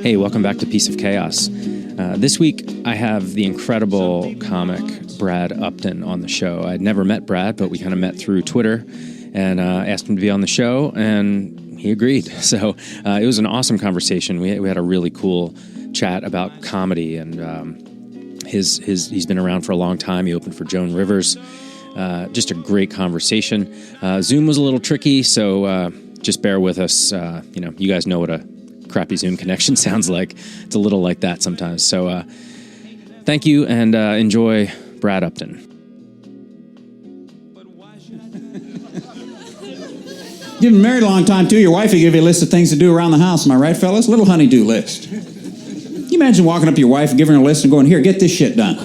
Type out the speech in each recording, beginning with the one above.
Hey, welcome back to Piece of Chaos. This week, I have the incredible comic Brad Upton on the show. I'd never met Brad, but we kind of met through Twitter and asked him to be on the show, and he agreed. So it was an awesome conversation. We had a really cool chat about comedy, and he's been around for a long time. He opened for Joan Rivers. Just a great conversation. Zoom was a little tricky, so just bear with us. You guys know what a crappy Zoom connection sounds like. It's a little like that sometimes. So thank you, and enjoy Brad Upton. You've been married a long time, too. Your wife will give you a list of things to do around the house. Am I right, fellas? Little honey-do list. Can you imagine walking up to your wife and giving her a list and going, here, get this shit done?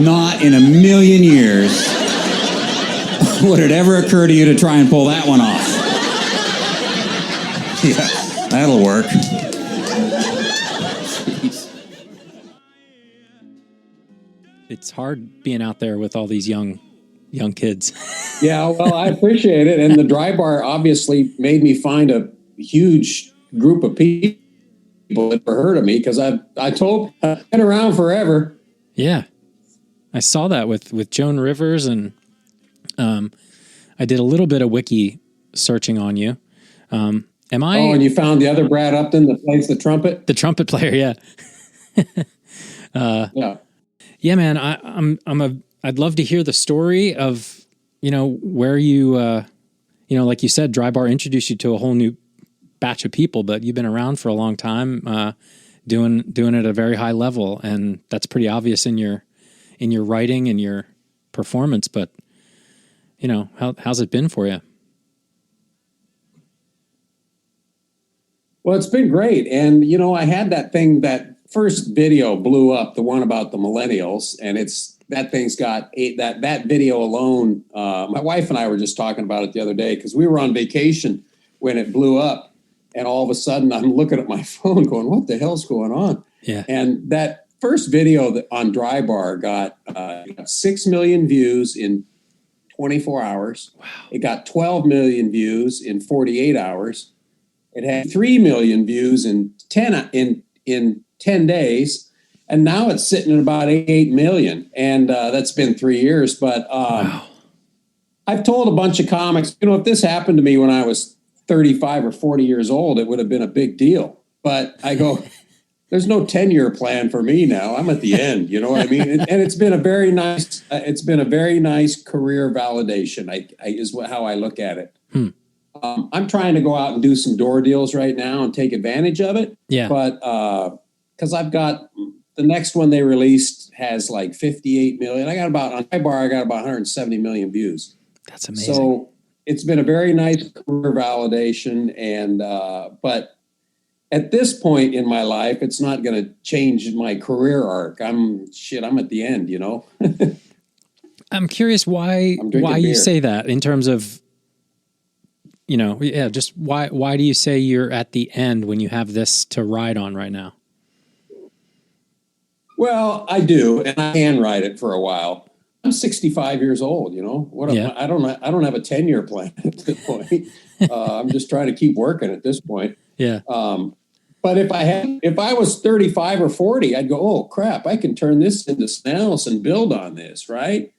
Not in a million years would it ever occur to you to try and pull that one off. Yeah, that'll work. It's hard being out there with all these young kids. Yeah, well, I appreciate it. And the Dry Bar obviously made me find a huge group of people that ever heard of me, because I've been around forever. Yeah. I saw that with Joan Rivers, and I did a little bit of wiki searching on you. Am I? Oh, and you found the other Brad Upton that plays the trumpet? The trumpet player, yeah. Yeah. Yeah, man. I'd love to hear the story of, where you, like you said, Dry Bar introduced you to a whole new batch of people, but you've been around for a long time, doing it at a very high level, and that's pretty obvious in your writing and your performance. But how's it been for you? Well, it's been great. And, I had that first video blew up, the one about the millennials, and that thing's got that video alone. My wife and I were just talking about it the other day, because we were on vacation when it blew up, and all of a sudden I'm looking at my phone going, what the hell's going on? Yeah. And that first video on Dry Bar got 6 million views in 24 hours. Wow. It got 12 million views in 48 hours. It had 3 million views in 10 days. And now it's sitting at about 8 million. And that's been 3 years. But wow. I've told a bunch of comics, if this happened to me when I was 35 or 40 years old, it would have been a big deal. But I go, there's no 10-year plan for me now. I'm at the end, you know what I mean? And it's been a very nice, career validation, is how I look at it. I'm trying to go out and do some door deals right now and take advantage of it. Yeah. But because I've got the next one they released has like 58 million. On Dry Bar, I got about 170 million views. That's amazing. So it's been a very nice career validation. And but at this point in my life, it's not going to change my career arc. I'm at the end, I'm curious why you say that in terms of, just why do you say you're at the end when you have this to ride on right now? Well, I do, and I can ride it for a while. I'm 65 years old, I don't have a 10-year plan at this point. I'm just trying to keep working at this point. Yeah. But if I was 35 or 40, I'd go, oh crap, I can turn this into something else and build on this, right?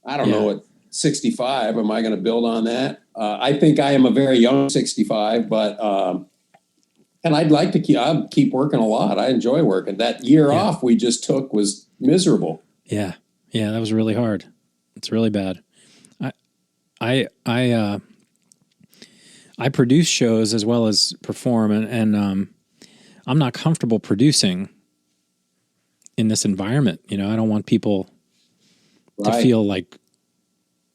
I don't know at 65, am I going to build on that? I think I am a very young 65, but and I'd like to keep working a lot. I enjoy working. That year off we just took was miserable. Yeah. Yeah, that was really hard. It's really bad. I produce shows as well as perform, and I'm not comfortable producing in this environment. I don't want people to feel like,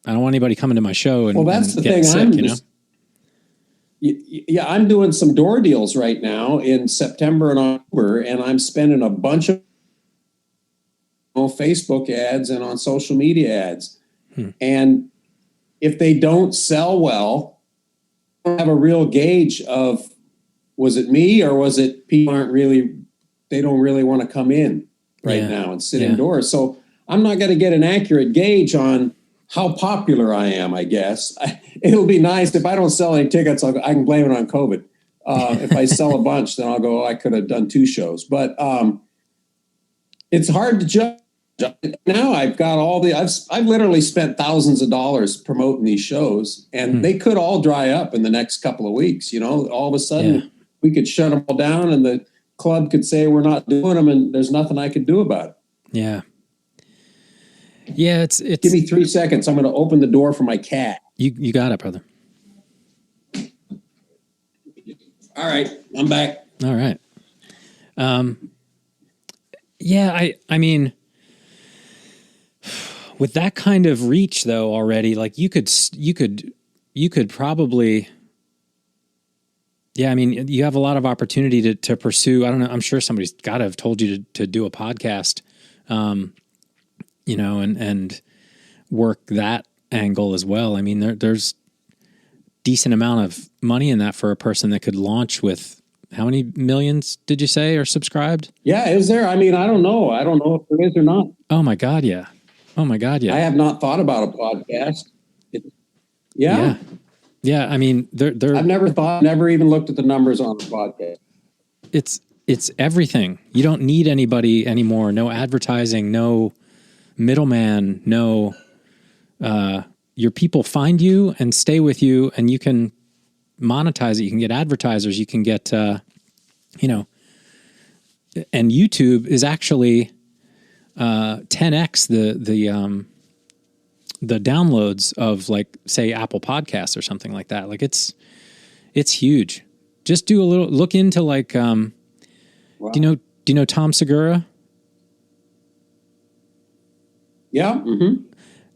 I don't want anybody coming to my show and that's the getting thing. sick, Yeah, I'm doing some door deals right now in September and October, and I'm spending a bunch of Facebook ads and on social media ads. And if they don't sell well, I don't have a real gauge of, was it me or was it people they don't really want to come in now and sit indoors. So I'm not going to get an accurate gauge on how popular I am, I guess. It'll be nice if I don't sell any tickets. I can blame it on COVID. If I sell a bunch, then I'll go, I could have done 2 shows. But it's hard to judge. Now I've got I've literally spent thousands of dollars promoting these shows, and they could all dry up in the next couple of weeks. All of a sudden we could shut them all down, and the club could say we're not doing them, and there's nothing I could do about it. Yeah. Yeah, it's Give me 3 seconds. I'm going to open the door for my cat. You got it, brother. All right, I'm back. All right. Yeah, I mean, with that kind of reach though already, like you could probably, yeah, I mean, you have a lot of opportunity to pursue. I don't know. I'm sure somebody's got to have told you to do a podcast, and work that angle as well. I mean, there's decent amount of money in that for a person that could launch with how many millions did you say are subscribed? Yeah. Is there? I mean, I don't know. I don't know if there is or not. Oh my God. Yeah. I have not thought about a podcast. Yeah. I mean, I've never even looked at the numbers on the podcast. It's everything. You don't need anybody anymore. No advertising, no middleman, no, your people find you and stay with you, and you can monetize it. You can get advertisers. You can get, and YouTube is actually 10x the downloads of, like, say, Apple Podcasts or something like that. Like it's huge. Just do a little look into, like, wow. Do you know Tom Segura? Yeah. Mm-hmm.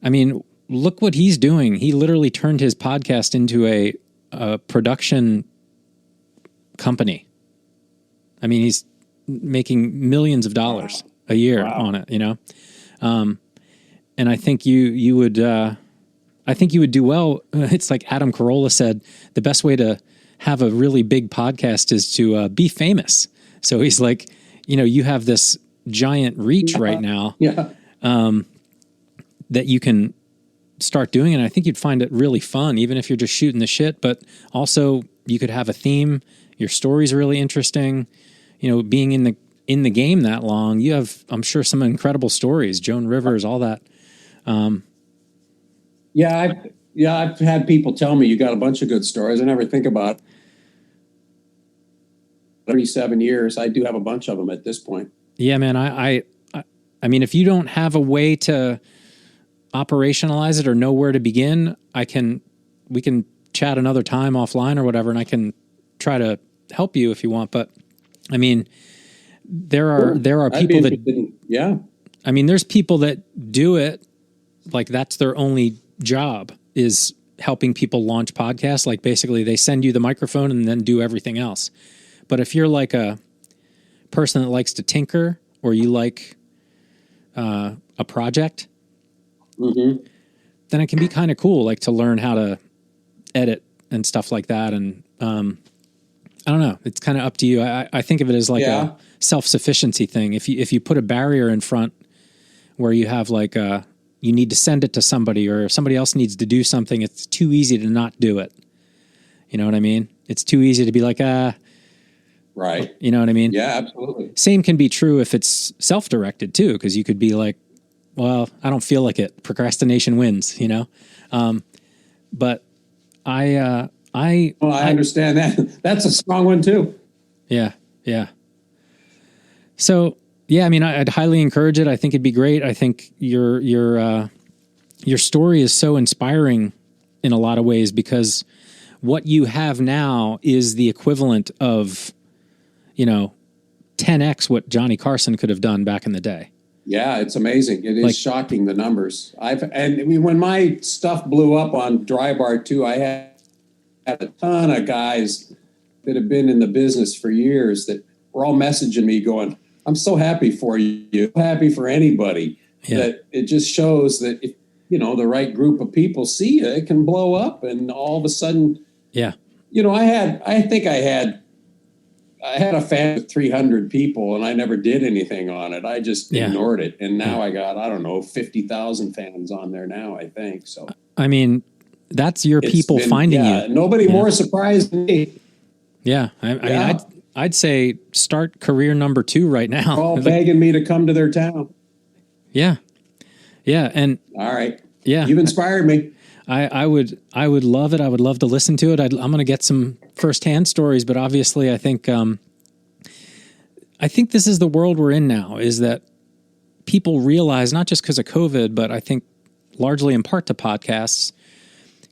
I mean, look what he's doing. He literally turned his podcast into a production company. I mean, he's making millions of dollars a year on it, and I think you would do well. It's like Adam Carolla said, the best way to have a really big podcast is to be famous. So he's like, you have this giant reach right now. Yeah. That you can start doing. And I think you'd find it really fun, even if you're just shooting the shit, but also you could have a theme. Your story's really interesting. Being in the game that long, you have, I'm sure, some incredible stories, Joan Rivers, all that. I've had people tell me you got a bunch of good stories. I never think about it. 37 years. I do have a bunch of them at this point. Yeah, man. I mean, if you don't have a way to operationalize it or know where to begin, we can chat another time offline or whatever, and I can try to help you if you want. But I mean, there are people that, I mean, there's people that do it like that's their only job, is helping people launch podcasts. Like, basically they send you the microphone and then do everything else. But if you're like a person that likes to tinker, or you like a project, then it can be kind of cool, like, to learn how to edit and stuff like that. And I don't know, it's kind of up to you. I think of it as like a self-sufficiency thing. If you put a barrier in front where you have like you need to send it to somebody, or somebody else needs to do something, it's too easy to not do it. You know what I mean? It's too easy to be like, right. You know what I mean? Yeah, absolutely. Same can be true if it's self-directed too, because you could be like, well, I don't feel like it. Procrastination wins, But I understand that. That's a strong one too. Yeah. Yeah. So, yeah, I mean, I'd highly encourage it. I think it'd be great. I think your story is so inspiring in a lot of ways, because what you have now is the equivalent of, 10x what Johnny Carson could have done back in the day. Yeah, it's amazing. It is shocking, the numbers. When my stuff blew up on Dry Bar 2, I had a ton of guys that have been in the business for years that were all messaging me going, I'm so happy for you. I'm happy for anybody. Yeah. That it just shows that if, the right group of people see it can blow up, and all of a sudden, yeah. I think I had I had a fan with 300 people and I never did anything on it. I just ignored it. And now I got, I don't know, 50,000 fans on there now, I think. So, I mean, that's your people finding you. Nobody more surprised than me. Yeah. I mean, I'd say start career number 2 right now. They're all begging me to come to their town. Yeah. Yeah. And all right. Yeah. You've inspired me. I would love it. I would love to listen to it. I'm going to get some firsthand stories, but obviously I think this is the world we're in now, is that people realize, not just because of COVID, but I think largely in part to podcasts,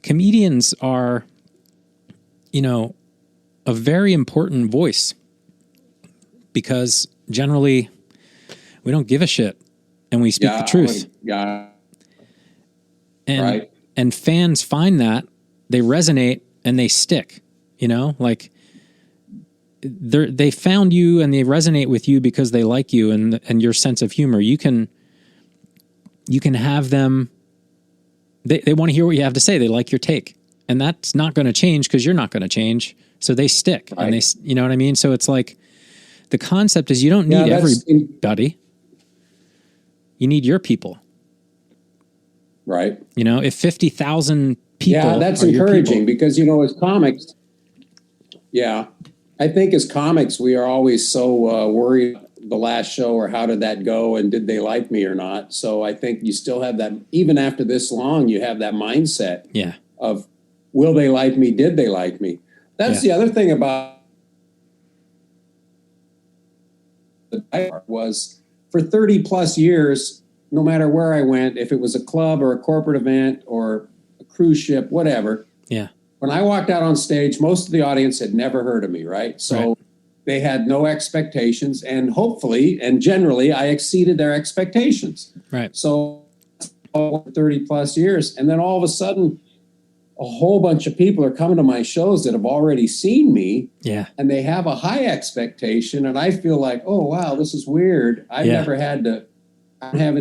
comedians are, a very important voice, because generally we don't give a shit and we speak the truth. Yeah. And fans find that, they resonate and they stick, like they found you and they resonate with you because they like you and your sense of humor. You can have them, they want to hear what you have to say. They like your take, and that's not going to change because you're not going to change. So they stick and they, you know what I mean? So it's like, the concept is you don't need everybody. You need your people. Right. If 50,000 people. Yeah, that's encouraging because, as comics, I think as comics, we are always so worried the last show or how did that go and did they like me or not. So I think you still have that, even after this long, you have that mindset of will they like me? Did they like me? That's the other thing about the was for 30 plus years, no matter where I went, if it was a club or a corporate event or a cruise ship, whatever. Yeah. When I walked out on stage, most of the audience had never heard of me, right? So they had no expectations, and hopefully and generally I exceeded their expectations. Right. So 30 plus years. And then all of a sudden, a whole bunch of people are coming to my shows that have already seen me. Yeah. And they have a high expectation. And I feel like, oh, wow, this is weird. I've never had to. I have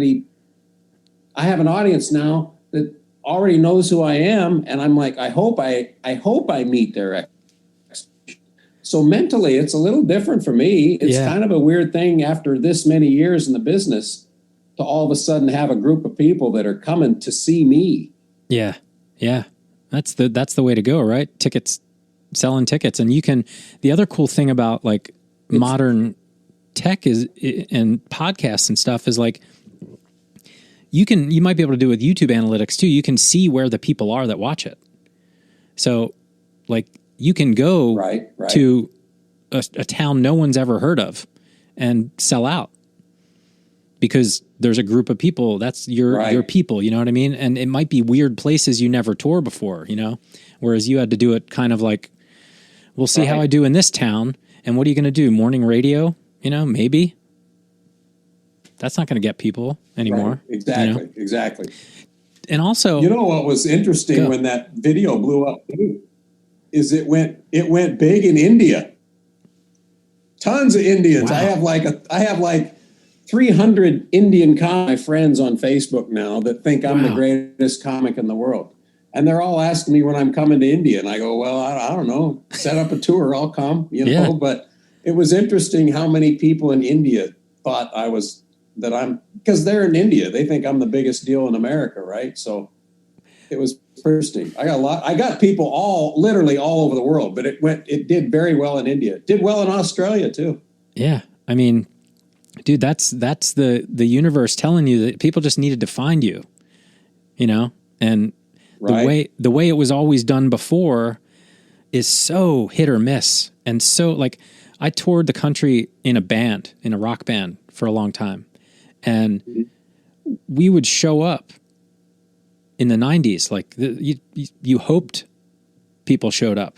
an audience now that already knows who I am, and I'm like, I hope I meet their expectations. So mentally, it's a little different for me. It's kind of a weird thing after this many years in the business to all of a sudden have a group of people that are coming to see me. Yeah, yeah, that's the way to go, right? Selling tickets, and you can. The other cool thing about like modern tech and podcasts and stuff is like you might be able to do with YouTube analytics too. You can see where the people are that watch it. So like you can go to a town no one's ever heard of and sell out because there's a group of people that's your people, you know what I mean? And it might be weird places you never toured before, whereas you had to do it kind of like, we'll see how I do in this town. And what are you going to do? Morning radio? Maybe that's not going to get people anymore. Right. Exactly. And also, what was interesting when that video blew up is it went big in India. Tons of Indians. Wow. I have like 300 Indian my friends on Facebook now that think I'm the greatest comic in the world. And they're all asking me when I'm coming to India. And I go, well, I don't know, set up a tour. I'll come, but it was interesting how many people in India thought because they're in India. They think I'm the biggest deal in America, right? So it was interesting. I got people literally all over the world, but it did very well in India. It did well in Australia too. Yeah. I mean, dude, that's the universe telling you that people just needed to find you, and the way it was always done before is so hit or miss. And so like, I toured the country in a rock band for a long time. And we would show up in the 90s. Like you hoped people showed up,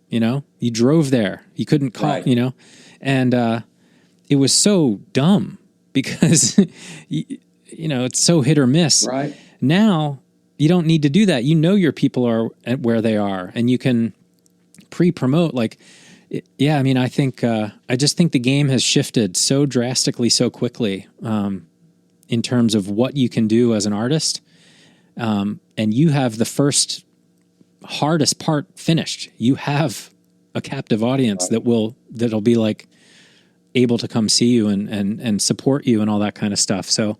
you drove there. You couldn't call, and it was so dumb because, it's so hit or miss. Right. Now you don't need to do that. Your people are at where they are and you can pre-promote like, yeah, I mean, I just think the game has shifted so drastically, so quickly, in terms of what you can do as an artist. And you have the first hardest part finished. You have a captive audience that'll be like able to come see you and support you and all that kind of stuff. So,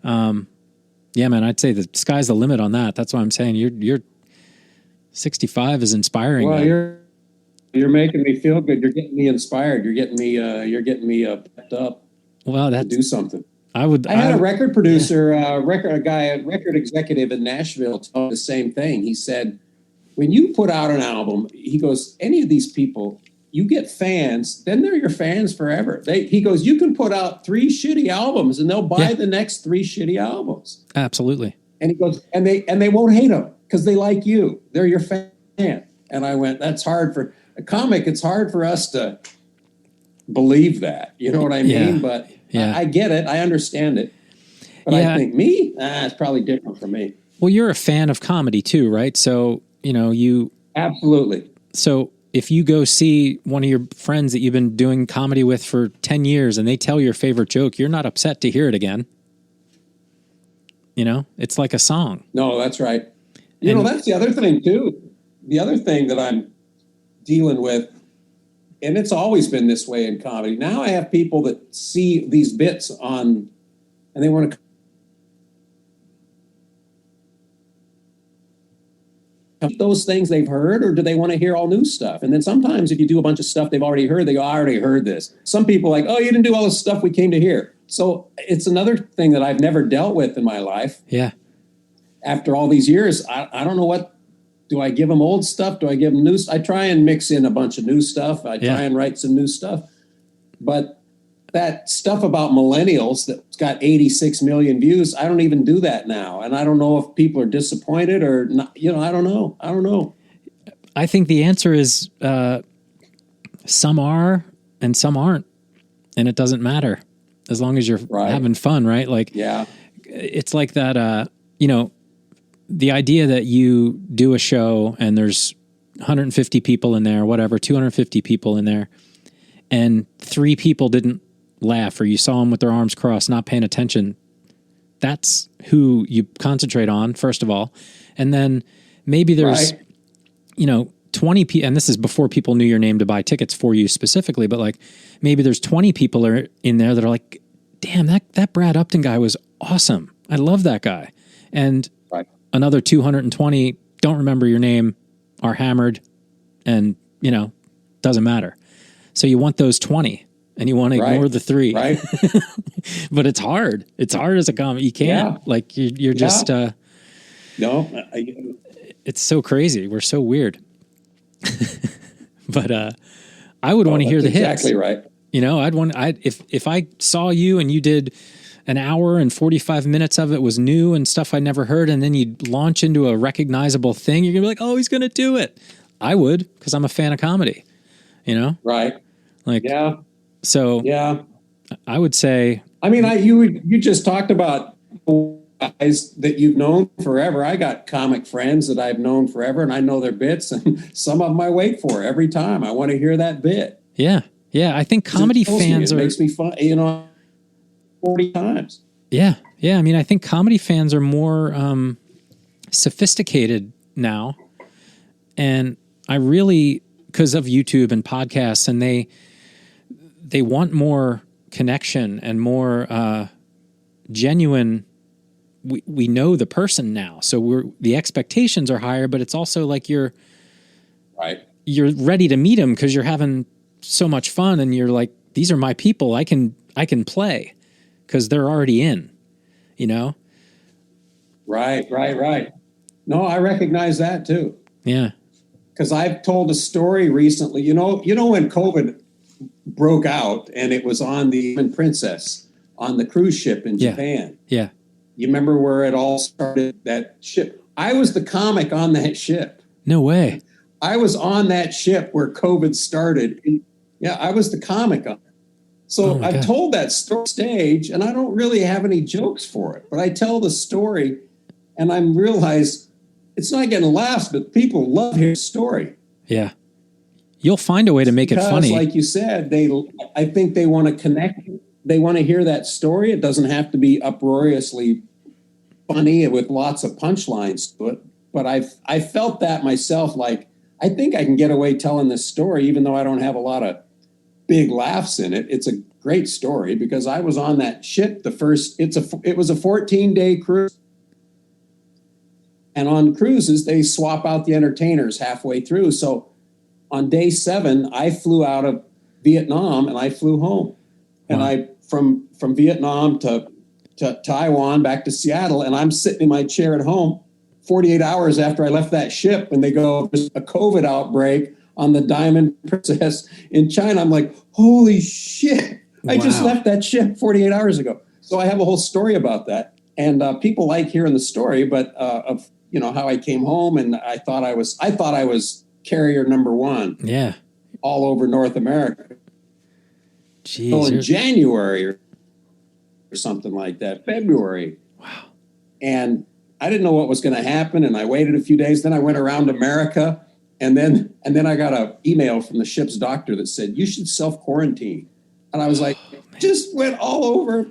yeah, man, I'd say the sky's the limit on that. That's why I'm saying you're 65 is inspiring. Well, man. You're making me feel good. You're getting me inspired. You're getting me pepped up. Well, to do something. I had a record producer, a record executive in Nashville told the same thing. He said, when you put out an album, he goes, any of these people, you get fans, then they're your fans forever. He goes, you can put out 3 shitty albums and they'll buy the next 3 shitty albums. Absolutely. And he goes, and they won't hate them because they like you. They're your fan. And I went, that's hard for a comic. It's hard for us to believe that. You know what I mean? But I get it. I understand it. But I think it's probably different for me. Well, you're a fan of comedy too, right? So, you... Absolutely. So if you go see one of your friends that you've been doing comedy with for 10 years and they tell your favorite joke, you're not upset to hear it again. It's like a song. No, that's right. That's the other thing too. The other thing that I'm dealing with, and it's always been this way in comedy. Now I have people that see these bits on, and they want to those things they've heard, or do they want to hear all new stuff? And then sometimes if you do a bunch of stuff they've already heard, they go, I already heard this. Some people are like, oh, you didn't do all the stuff we came to hear. So it's another thing that I've never dealt with in my life. Yeah. After all these years, I don't know what, do I give them old stuff? Do I give them new? I try and mix in a bunch of new stuff. I try and write some new stuff. But that stuff about millennials that's got 86 million views, I don't even do that now. And I don't know if people are disappointed or not. I don't know. I think the answer is some are and some aren't. And it doesn't matter as long as you're having fun, right? Like, it's like that, the idea that you do a show and there's 150 people in there, whatever, 250 people in there, and 3 people didn't laugh, or you saw them with their arms crossed, not paying attention. That's who you concentrate on, first of all. And then maybe there's, 20 people, and this is before people knew your name to buy tickets for you specifically, but like maybe there's 20 people are in there that are like, damn, that Brad Upton guy was awesome. I love that guy. And another 220 don't remember your name, are hammered, and, doesn't matter. So you want those 20 and you want to ignore the 3. Right. But it's hard. It's hard as a comic. You can't. Like you're just no. It's so crazy. We're so weird. But I would want to hear the hits. Exactly right. If I saw you and you did an hour and 45 minutes of it was new and stuff I'd never heard, and then you'd launch into a recognizable thing, you're gonna be like, oh, he's gonna do it. I would, because I'm a fan of comedy. Right. Like, so I would say, I mean, you just talked about guys that you've known forever. I got comic friends that I've known forever, and I know their bits, and some of them I wait for every time. I want to hear that bit. Yeah. I think comedy fans it makes me fun, 40 times. Yeah. I mean, I think comedy fans are more sophisticated now, and I really, because of YouTube and podcasts, and they want more connection and more genuine. We know the person now, so the expectations are higher, but it's also like you're ready to meet them because you're having so much fun, and you're like, these are my people. I can play because they're already in, Right. No, I recognize that too. Yeah. Because I've told a story recently, when COVID broke out and it was on the Princess on the cruise ship in Japan. Yeah. You remember where it all started, that ship? I was the comic on that ship. No way. I was on that ship where COVID started. Yeah, I was the comic on it. So I've told that story stage, and I don't really have any jokes for it, but I tell the story, and I realize it's not getting laughs, but people love hearing the story. Yeah. You'll find a way to make it funny. Like you said, I think they want to connect. They want to hear that story. It doesn't have to be uproariously funny with lots of punchlines to it. But I felt that myself. Like I think I can get away telling this story, even though I don't have a lot of big laughs in it. It's a great story because I was on that ship it was a 14-day cruise. And on cruises, they swap out the entertainers halfway through. So on day 7, I flew out of Vietnam and I flew home. And I from Vietnam to Taiwan back to Seattle, and I'm sitting in my chair at home 48 hours after I left that ship, and they go, there's a COVID outbreak on the Diamond Princess in China. I'm like, holy shit. I just left that ship 48 hours ago. So I have a whole story about that. And people like hearing the story, but of how I came home, and I thought I was carrier number 1. Yeah. All over North America. Jeez, so in January or something like that, February. Wow. And I didn't know what was going to happen, and I waited a few days. Then I went around America, and then I got an email from the ship's doctor that said, you should self-quarantine. And I was like, just went all over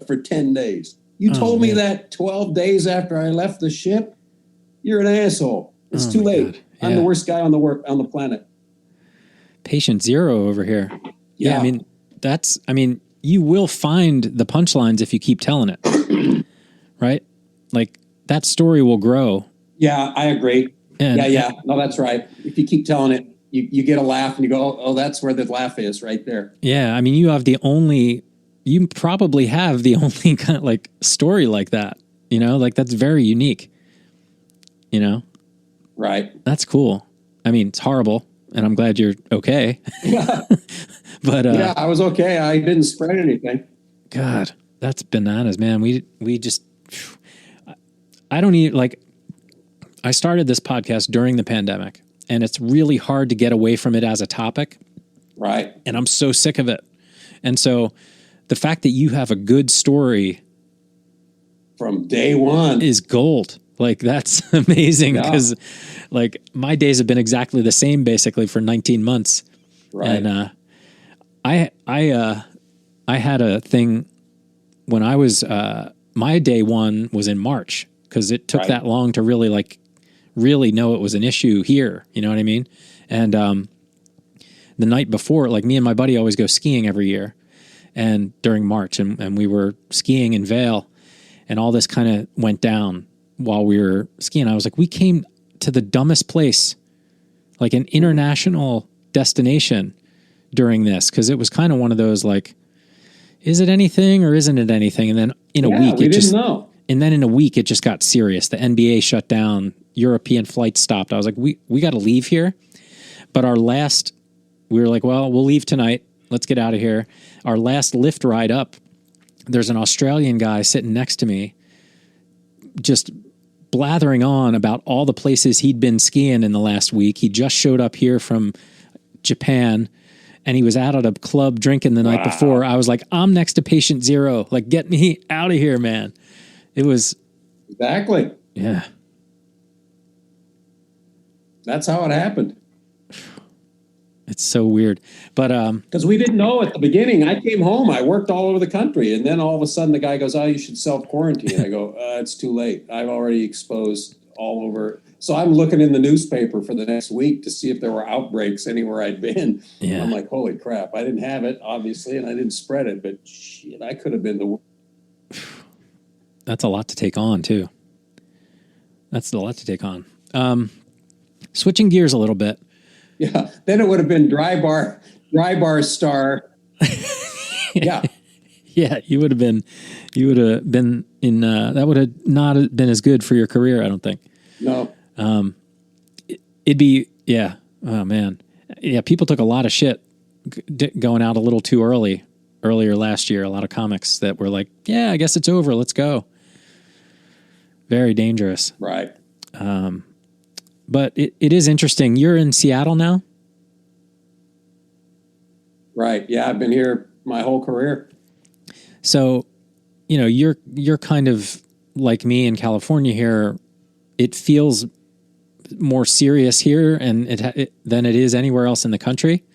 for 10 days. You told me that 12 days after I left the ship? You're an asshole. It's too late. God. I'm the worst guy on the planet. Patient zero over here. Yeah. I mean, you will find the punchlines if you keep telling it, right? Like that story will grow. Yeah, I agree. Yeah. No, that's right. If you keep telling it, you get a laugh and you go, oh, that's where the laugh is right there. Yeah. I mean, you probably have the only kind of like story like that, like that's very unique, Right. That's cool. I mean, it's horrible and I'm glad you're okay. Yeah. But, yeah, I was okay. I didn't spread anything. God, that's bananas, man. We just, I don't even I started this podcast during the pandemic and it's really hard to get away from it as a topic. Right. And I'm so sick of it. And so the fact that you have a good story from day one is gold. Like that's amazing because my days have been exactly the same basically for 19 months. Right. And, I had a thing when I was, my day 1 was in March because it took that long to really know it was an issue here. You know what I mean? And, the night before, me and my buddy always go skiing every year and during March and we were skiing in Vail and all this kind of went down while we were skiing. I was like, we came to the dumbest place, like an international destination during this. Cause it was kind of one of those, is it anything or isn't it anything? And then in a week, we didn't know. And then in a week, it just got serious. The NBA shut down, European flights stopped. I was like, we got to leave here. But we were like, well, we'll leave tonight. Let's get out of here. Our last lift ride up, there's an Australian guy sitting next to me, just blathering on about all the places he'd been skiing in the last week. He just showed up here from Japan and he was out at a club drinking the night before. I was like, I'm next to patient zero. Get me out of here, man. It was. Exactly. Yeah. That's how it happened. It's so weird. But, because we didn't know at the beginning. I came home, I worked all over the country. And then all of a sudden the guy goes, oh, you should self-quarantine. I go, it's too late. I've already exposed all over. So I'm looking in the newspaper for the next week to see if there were outbreaks anywhere I'd been. Yeah. I'm like, holy crap. I didn't have it, obviously, and I didn't spread it, but shit, I could have been the. That's a lot to take on, too. That's a lot to take on. Switching gears a little bit. Yeah. Then it would have been dry bar star. Yeah. Yeah. You would have been in, that would have not been as good for your career, I don't think. No. It'd be, yeah. Oh man. Yeah. People took a lot of shit going out a little too earlier last year. A lot of comics that were like, yeah, I guess it's over. Let's go. Very dangerous. Right. But it is interesting. You're in Seattle now? Right. Yeah. I've been here my whole career. So, you're kind of like me in California here. It feels more serious here than it is anywhere else in the country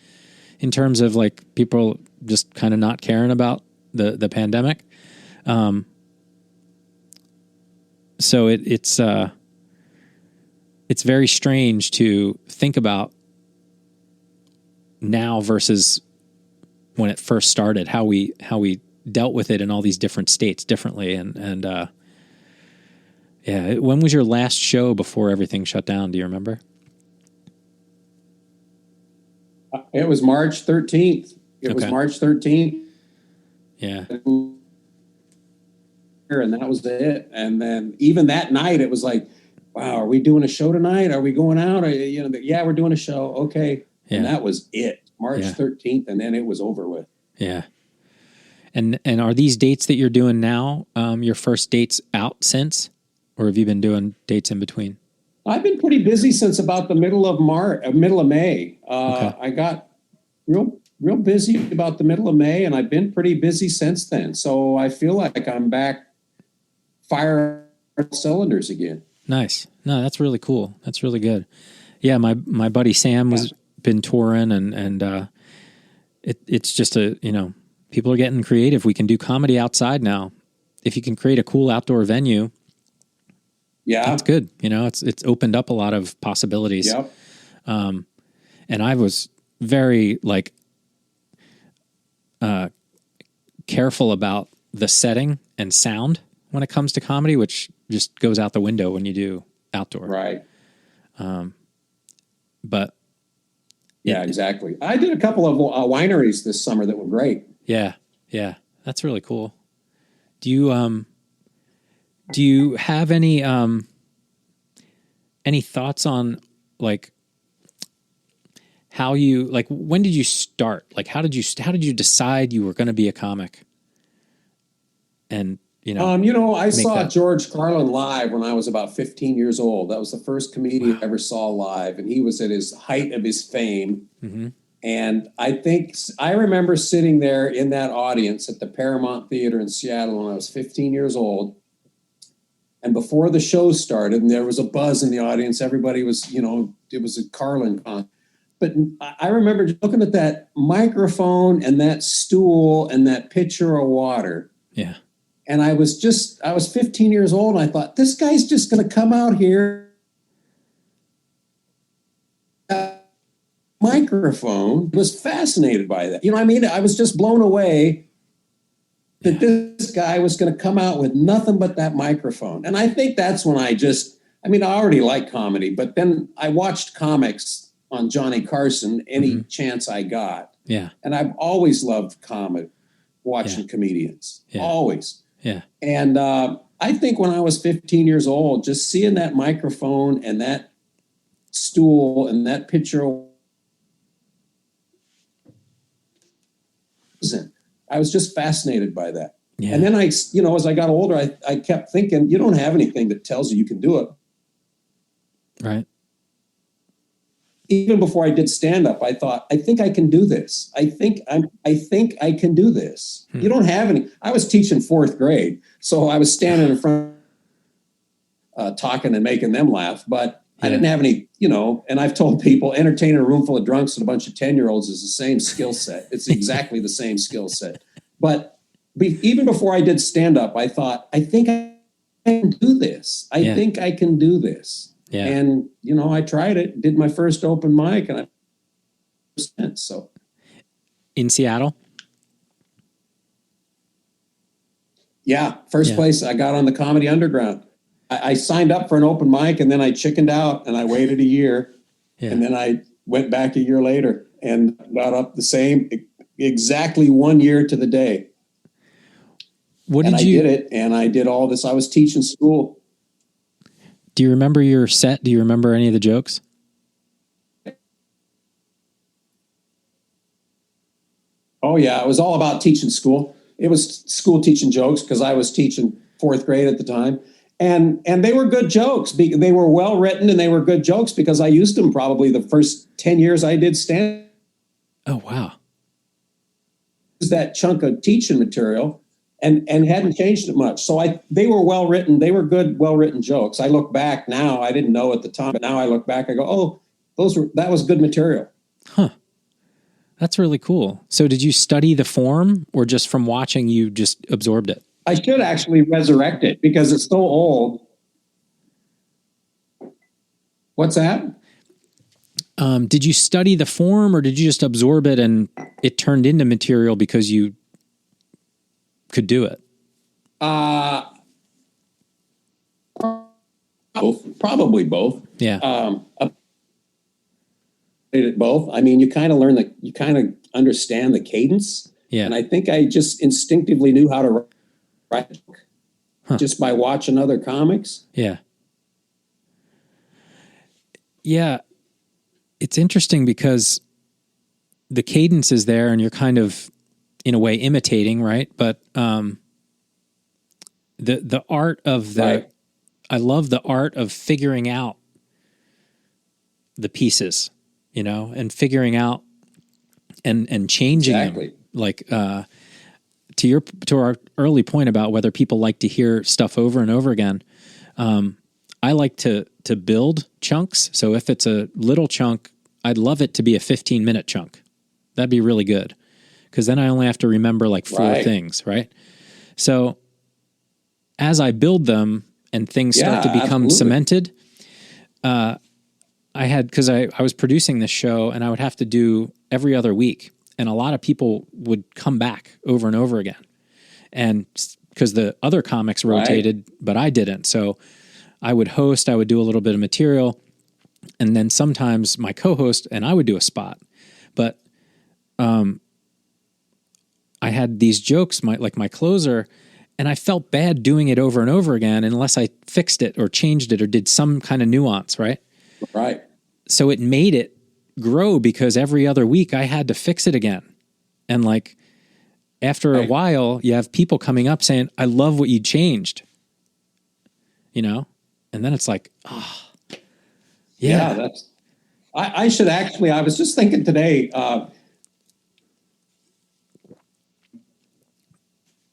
in terms of people just kind of not caring about the pandemic. So it's it's very strange to think about now versus when it first started, how we dealt with it in all these different states differently. And yeah, when was your last show before everything shut down? Do you remember? It was March 13th. It was March 13th. Yeah. And that was it. And then even that night, it was like, wow, are we doing a show tonight? Are we going out? Yeah, we're doing a show. Okay. Yeah. And that was it. March 13th. And then it was over with. Yeah. And are these dates that you're doing now, your first dates out since, or have you been doing dates in between? I've been pretty busy since about the middle of May. I got real busy about the middle of May, and I've been pretty busy since then. So I feel like I'm back firing cylinders again. Nice. No, that's really cool. That's really good. Yeah, my buddy Sam was been touring, and it's just people are getting creative. We can do comedy outside now. If you can create a cool outdoor venue, that's good. It's opened up a lot of possibilities. Yep. And I was very careful about the setting and sound when it comes to comedy, which just goes out the window when you do outdoor. Right. But yeah, exactly. I did a couple of wineries this summer that were great. Yeah. Yeah. That's really cool. Do you have any thoughts on how you, when did you start? How did you decide you were going to be a comic? And, I saw George Carlin live when I was about 15 years old. That was the first comedian I ever saw live. And he was at his height of his fame. Mm-hmm. And I remember sitting there in that audience at the Paramount Theater in Seattle when I was 15 years old. And before the show started, and there was a buzz in the audience, everybody was, it was a Carlin concert. But I remember looking at that microphone and that stool and that pitcher of water. Yeah. And I was 15 years old, and I thought, this guy's just going to come out here. Microphone. I was fascinated by that. I was just blown away that this guy was going to come out with nothing but that microphone. And I think that's when I already liked comedy, but then I watched comics on Johnny Carson any chance I got. Yeah. And I've always loved comedy, watching comedians. Yeah. Always. Yeah. And I think when I was 15 years old, just seeing that microphone and that stool and that picture, I was just fascinated by that. Yeah. And then as I got older, I kept thinking, you don't have anything that tells you can do it. Right. Even before I did stand-up, I thought, I think I can do this. I think I can do this. You don't have any. I was teaching fourth grade, so I was standing in front, talking and making them laugh, but I didn't have any, and I've told people entertaining a room full of drunks and a bunch of 10-year-olds is the same skill set. It's exactly the same skill set. But even before I did stand-up, I thought, I think I can do this. I think I can do this. Yeah. And, I tried it, did my first open mic, and so. In Seattle? Yeah. First place I got on the Comedy Underground. I signed up for an open mic, and then I chickened out, and I waited a year. Yeah. And then I went back a year later and got up the same, exactly 1 year to the day. I did it, and I did all this. I was teaching school. Do you remember your set? Do you remember any of the jokes? Oh, yeah. It was all about teaching school. It was school teaching jokes because I was teaching fourth grade at the time. And they were good jokes. They were well written and they were good jokes because I used them probably the first 10 years I did stand. Oh, wow. That chunk of teaching material and hadn't changed it much. So they were well written. They were good, well written jokes. I look back now, I didn't know at the time, but now I look back, I go, oh, that was good material. Huh. That's really cool. So did you study the form or just from watching you just absorbed it? I should actually resurrect it because it's so old. What's that? Did you study the form, or did you just absorb it and it turned into material because you could do it? Probably both. Yeah. Both. I mean, you kind of understand the cadence. Yeah. And I think I just instinctively knew how to write just by watching other comics. Yeah. Yeah. It's interesting because the cadence is there and you're kind of, in a way, imitating, right? But the art of the, right. I love the art of figuring out the pieces, you know, and figuring out and changing exactly. them. Like to our early point about whether people like to hear stuff over and over again. I like to build chunks. So if it's a little chunk, I'd love it to be a 15-minute chunk. That'd be really good. Because then I only have to remember like 4 right. things, right? So as I build them and things start to become absolutely. cemented, because I was producing this show and I would have to do every other week. And a lot of people would come back over and over again. And because the other comics rotated, right. but I didn't. So I would host, I would do a little bit of material. And then sometimes my co-host and I would do a spot. But I had these jokes, my closer, and I felt bad doing it over and over again unless I fixed it or changed it or did some kind of nuance, right? Right. So it made it grow because every other week I had to fix it again. And like after a while, you have people coming up saying, I love what you changed, you know? And then it's like, oh, yeah. That's, I should actually, I was just thinking today,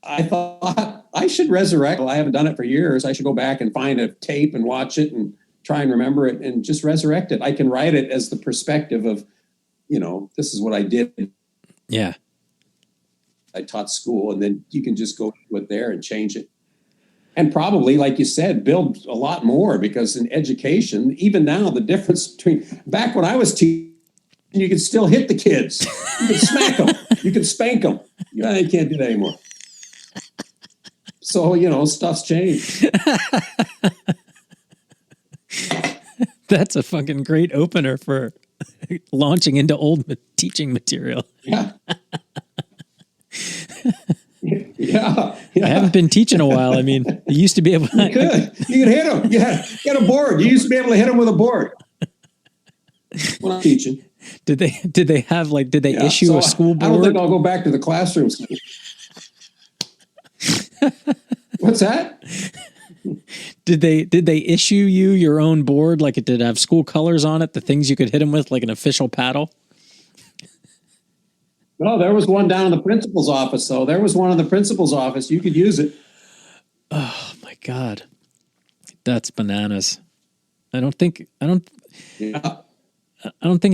I thought I should resurrect. Well, I haven't done it for years. I should go back and find a tape and watch it and try and remember it and just resurrect it. I can write it as the perspective of, you know, this is what I did. Yeah. I taught school, and then you can just go with there and change it. And probably, like you said, build a lot more, because in education, even now, the difference between back when I was teaching, you could still hit the kids. You could smack them. You could spank them. You can't do that anymore. So, you know, stuff's changed. That's a fucking great opener for launching into old teaching material. Yeah. Yeah. I haven't been teaching a while. I mean, you used to be able to... You could hit them. Yeah. Get a board. You used to be able to hit them with a board when I'm teaching. Did they issue a school board? I don't think I'll go back to the classrooms. What's that? Did they issue you your own board? Like it did have school colors on it, the things you could hit them with, like an official paddle? No, there was one down in the principal's office, though. There was one in the principal's office. You could use it. Oh my God. That's bananas. I don't think it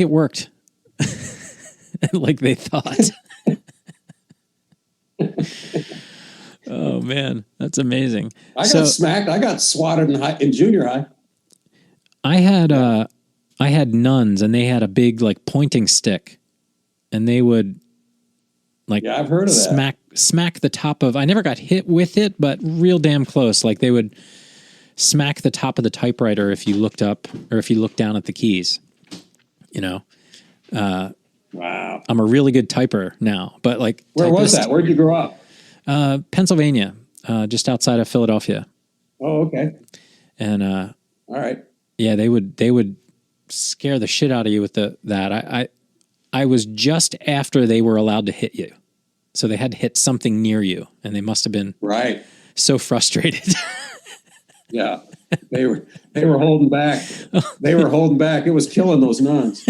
worked like they thought. Oh man, that's amazing. I got smacked. I got swatted in junior high. I had nuns, and they had a big like pointing stick, and they would I've heard of that. Smack the top of. I never got hit with it, but real damn close. Like they would smack the top of the typewriter if you looked up or if you looked down at the keys. You know. Wow. I'm a really good typer now, but like. Where was that? Where'd you grow up? Pennsylvania, just outside of Philadelphia. Oh, okay. And all right. Yeah, they would scare the shit out of you with that. I was just after they were allowed to hit you, so they had to hit something near you, and they must have been so frustrated. Yeah, they were holding back. They were holding back. It was killing those nuns.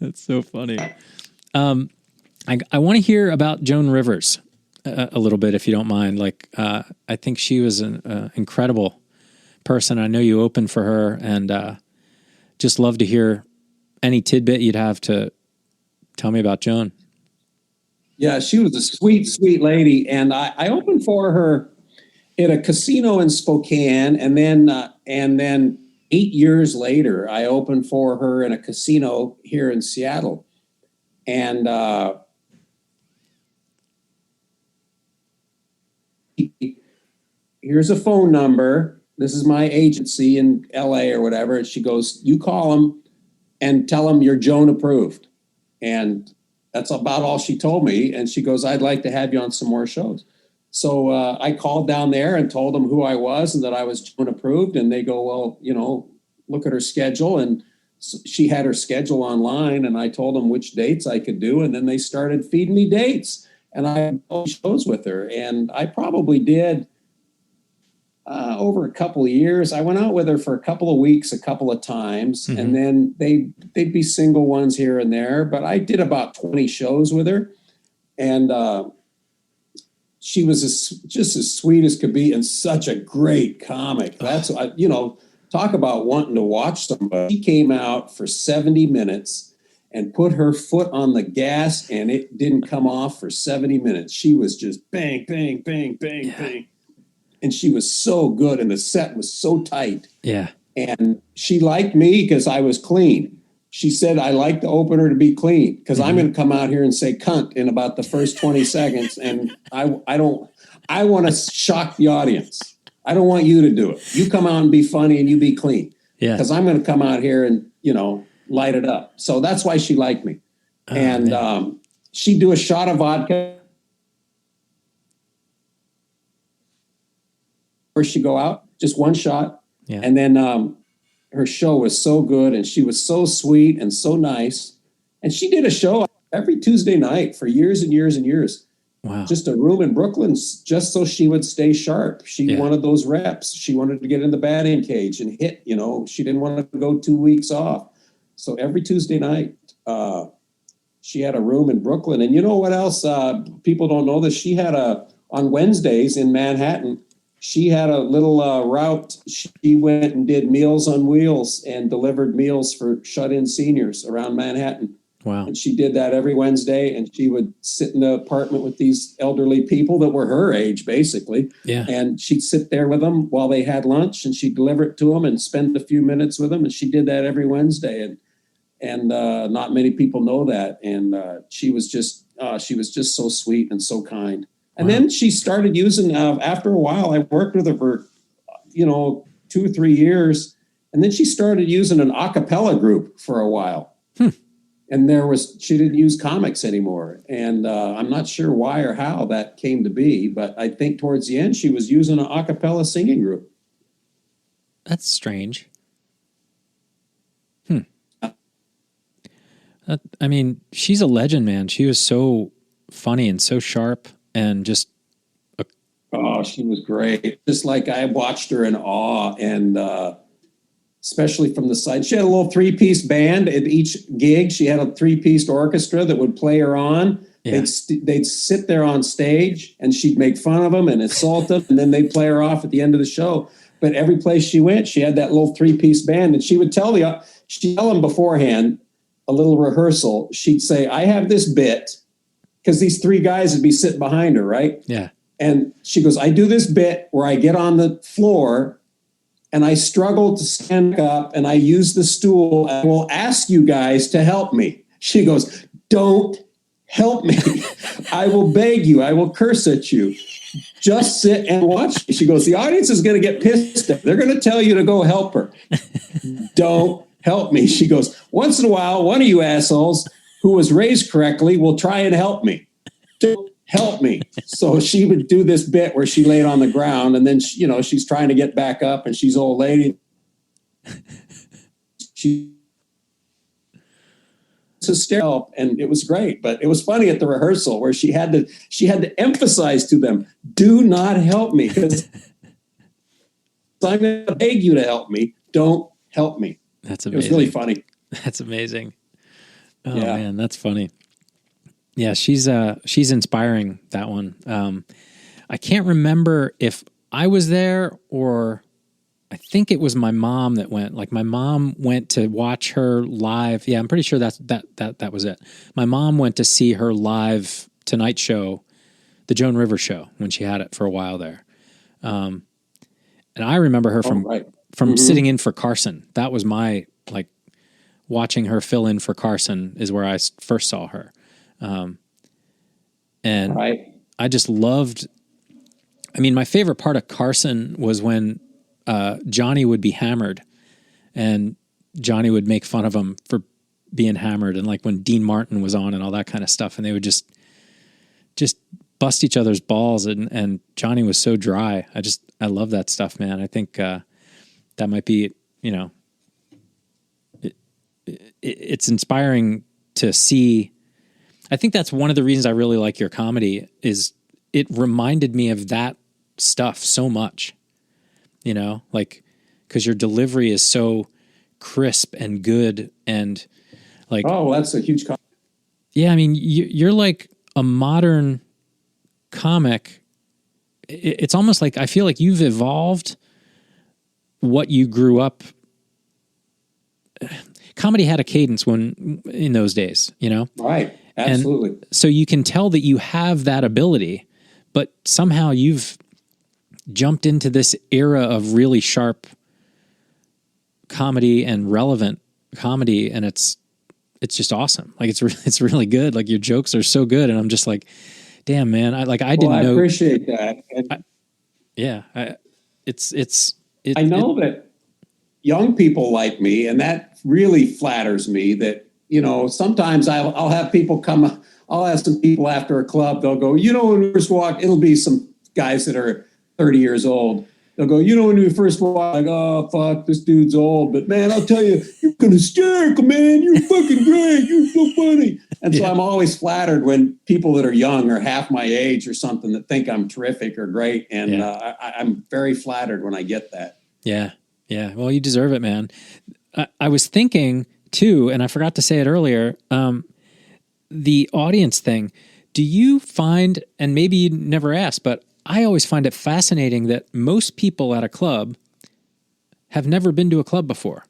That's so funny. I want to hear about Joan Rivers a little bit, if you don't mind. Like, I think she was an incredible person. I know you opened for her, and just love to hear any tidbit you'd have to tell me about Joan. Yeah, she was a sweet, sweet lady, and I opened for her at a casino in Spokane, and then 8 years later, I opened for her in a casino here in Seattle. And here's a phone number. This is my agency in LA or whatever. And she goes, you call them and tell them you're Joan approved. And that's about all she told me. And she goes, I'd like to have you on some more shows. So I called down there and told them who I was and that I was Joan approved. And they go, well, you know, look at her schedule. And so she had her schedule online, and I told them which dates I could do. And then they started feeding me dates, and I had shows with her. And I probably did over a couple of years. I went out with her for a couple of weeks, a couple of times, and then they'd be single ones here and there. But I did about 20 shows with her, and she was just as sweet as could be, and such a great comic. That's, you know, talk about wanting to watch somebody. She came out for 70 minutes and put her foot on the gas, and it didn't come off for 70 minutes. She was just bang, bang, bang, bang, bang. And she was so good, and the set was so tight. Yeah. And she liked me because I was clean. She said, I like the opener to be clean because I'm going to come out here and say cunt in about the first 20 seconds. And I want to shock the audience. I don't want you to do it. You come out and be funny and you be clean. Yeah. Because I'm going to come out here and, you know, light it up. So that's why she liked me. Oh, and she'd do a shot of vodka. First she'd go out, just one shot. Yeah. And then her show was so good, and she was so sweet and so nice. And she did a show every Tuesday night for years and years and years. Wow. Just a room in Brooklyn, just so she would stay sharp. She wanted those reps. She wanted to get in the batting cage and hit, you know. She didn't want to go 2 weeks off. So every Tuesday night, she had a room in Brooklyn. And you know what else? People don't know this. She had on Wednesdays in Manhattan, she had a little route. She went and did Meals on Wheels and delivered meals for shut-in seniors around Manhattan. Wow. And she did that every Wednesday, and she would sit in the apartment with these elderly people that were her age, basically. Yeah. And she'd sit there with them while they had lunch, and she'd deliver it to them and spend a few minutes with them. And she did that every Wednesday. And not many people know that. And she was just so sweet and so kind. And then she started using, after a while, I worked with her for, 2 or 3 years. And then she started using an a cappella group for a while. And she didn't use comics anymore. And I'm not sure why or how that came to be, but I think towards the end, she was using an a cappella singing group. That's strange. I mean, she's a legend, man. She was so funny and so sharp and just... Oh, she was great. Just like I watched her in awe, and especially from the side. She had a little 3-piece band at each gig. She had a 3-piece orchestra that would play her on. Yeah. They'd sit there on stage, and she'd make fun of them and insult them, and then they'd play her off at the end of the show. But every place she went, she had that little 3-piece band, and she would tell them beforehand, a little rehearsal. She'd say, I have this bit, because these 3 guys would be sitting behind her, right? Yeah. And she goes, I do this bit where I get on the floor and I struggle to stand up and I use the stool. I will ask you guys to help me. She goes, don't help me. I will beg you. I will curse at you. Just sit and watch me. She goes, the audience is going to get pissed. They're going to tell you to go help her. Don't help me. She goes, once in a while, one of you assholes who was raised correctly will try and help me. Don't help me. So she would do this bit where she laid on the ground, and then she's trying to get back up, and she's old lady. She hysterical, and it was great. But it was funny at the rehearsal where she had to emphasize to them, "Do not help me, because I'm going to beg you to help me. Don't help me." That's amazing. It was really funny. That's amazing. Oh yeah. Man, that's funny. Yeah, she's inspiring, that one. I can't remember if I was there or I think it was my mom that went. Like, my mom went to watch her live. Yeah, I'm pretty sure that was it. My mom went to see her live Tonight Show, the Joan Rivers show, when she had it for a while there. And I remember her from from sitting in for Carson. That was my, like, watching her fill in for Carson is where I first saw her. And I just loved, I mean, my favorite part of Carson was when Johnny would be hammered and Johnny would make fun of him for being hammered, and like when Dean Martin was on and all that kind of stuff, and they would just bust each other's balls, and Johnny was so dry. I love that stuff, man. I think that might be, you know, it's inspiring to see. I think that's one of the reasons I really like your comedy is it reminded me of that stuff so much, you know, like, because your delivery is so crisp and good and like, oh, that's a huge compliment. Yeah, I mean, you're like a modern comic. It's almost like I feel like you've evolved what you grew up. Comedy had a cadence in those days, you know? Right, absolutely. And so you can tell that you have that ability, but somehow you've jumped into this era of really sharp comedy and relevant comedy, and it's just awesome. Like it's really good. Like your jokes are so good, and I'm just like, damn, man. I didn't know. I appreciate that. I know that young people like me, and that really flatters me. That, you know, sometimes I'll have people come. I'll ask some people after a club. They'll go, you know, when we first walk, it'll be some guys that are 30 years old. They'll go, you know, when we first walk, like, oh, fuck, this dude's old. But, man, I'll tell you, you're hysterical, man. You're fucking great. You're so funny. And so I'm always flattered when people that are young or half my age or something that think I'm terrific or great. And I'm very flattered when I get that. Yeah. Yeah. Well, you deserve it, man. I was thinking, too, and I forgot to say it earlier, the audience thing. Do you find, and maybe you never asked, but I always find it fascinating that most people at a club have never been to a club before.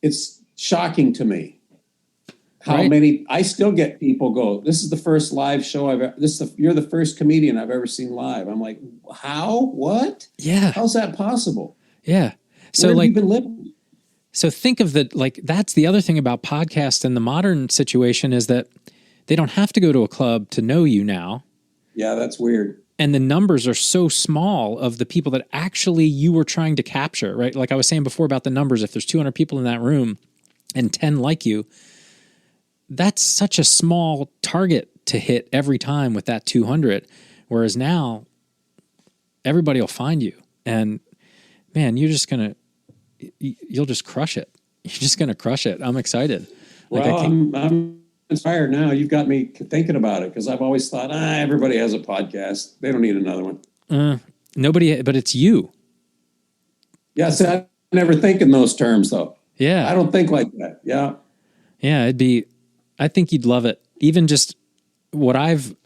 It's shocking to me how many. I still get people go, this is the first live show you're the first comedian I've ever seen live. I'm like, how? What? Yeah. How's that possible? Yeah. So, where have like, you been living? So think of that's the other thing about podcasts and the modern situation is that they don't have to go to a club to know you now. Yeah, that's weird. And the numbers are so small of the people that actually you were trying to capture, right? Like I was saying before about the numbers, if there's 200 people in that room and 10 like you, that's such a small target to hit every time with that 200. Whereas now, everybody will find you. And man, you'll just crush it. You're just going to crush it. I'm excited. Well, I'm inspired now. You've got me thinking about it because I've always thought, everybody has a podcast. They don't need another one. Nobody, but it's you. Yeah, see, I never think in those terms though. Yeah. I don't think like that. Yeah. Yeah, I think you'd love it. Even just what I'm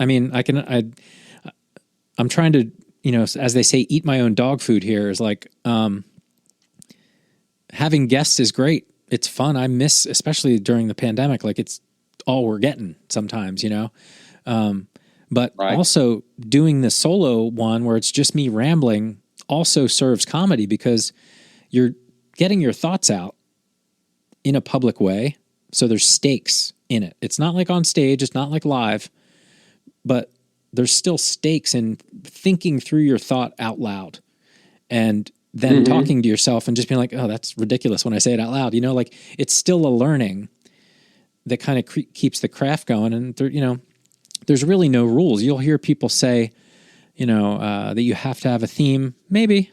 trying to, you know, as they say, eat my own dog food here is like, having guests is great. It's fun. I miss, especially during the pandemic, like it's all we're getting sometimes, you know? But also doing the solo one where it's just me rambling also serves comedy because you're getting your thoughts out in a public way. So there's stakes in it. It's not like on stage. It's not like live, but there's still stakes in thinking through your thought out loud and then talking to yourself and just being like, oh, that's ridiculous when I say it out loud. You know, like it's still a learning that kind of keeps the craft going. And there, you know, there's really no rules. You'll hear people say, you know, that you have to have a theme. Maybe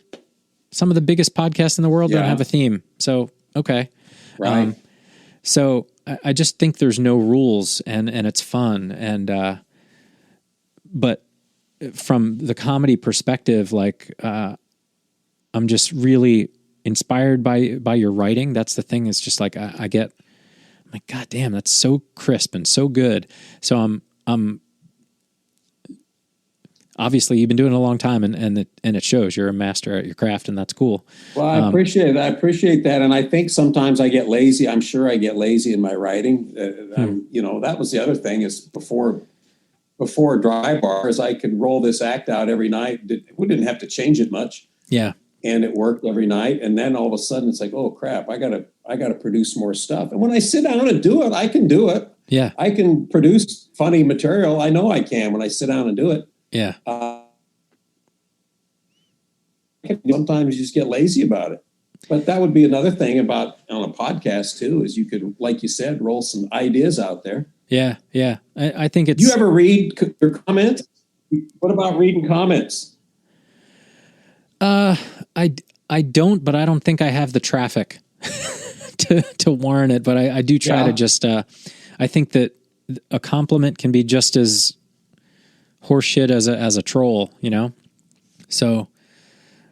some of the biggest podcasts in the world don't have a theme. So, okay. Right. So I just think there's no rules and it's fun. And, but from the comedy perspective, like, I'm just really inspired by your writing. That's the thing. It's just like, I'm like, God damn, that's so crisp and so good. So I'm obviously you've been doing it a long time and it shows. You're a master at your craft and that's cool. Well, I appreciate it. I appreciate that. And I think sometimes I get lazy. I'm sure I get lazy in my writing. You know, that was the other thing is before Dry Bars, I could roll this act out every night. We didn't have to change it much. Yeah. and it worked every night. And then all of a sudden it's like, oh crap, I gotta produce more stuff. And when I sit down and do it, I can do it. Yeah. I can produce funny material. I know I can when I sit down and do it. Yeah. Sometimes you just get lazy about it. But that would be another thing about on a podcast too, is you could, like you said, roll some ideas out there. Yeah. Yeah. I think it's... You ever read your comments? What about reading comments? I don't, but I don't think I have the traffic to warrant it. But I do try to just, I think that a compliment can be just as horseshit as a troll, you know? So,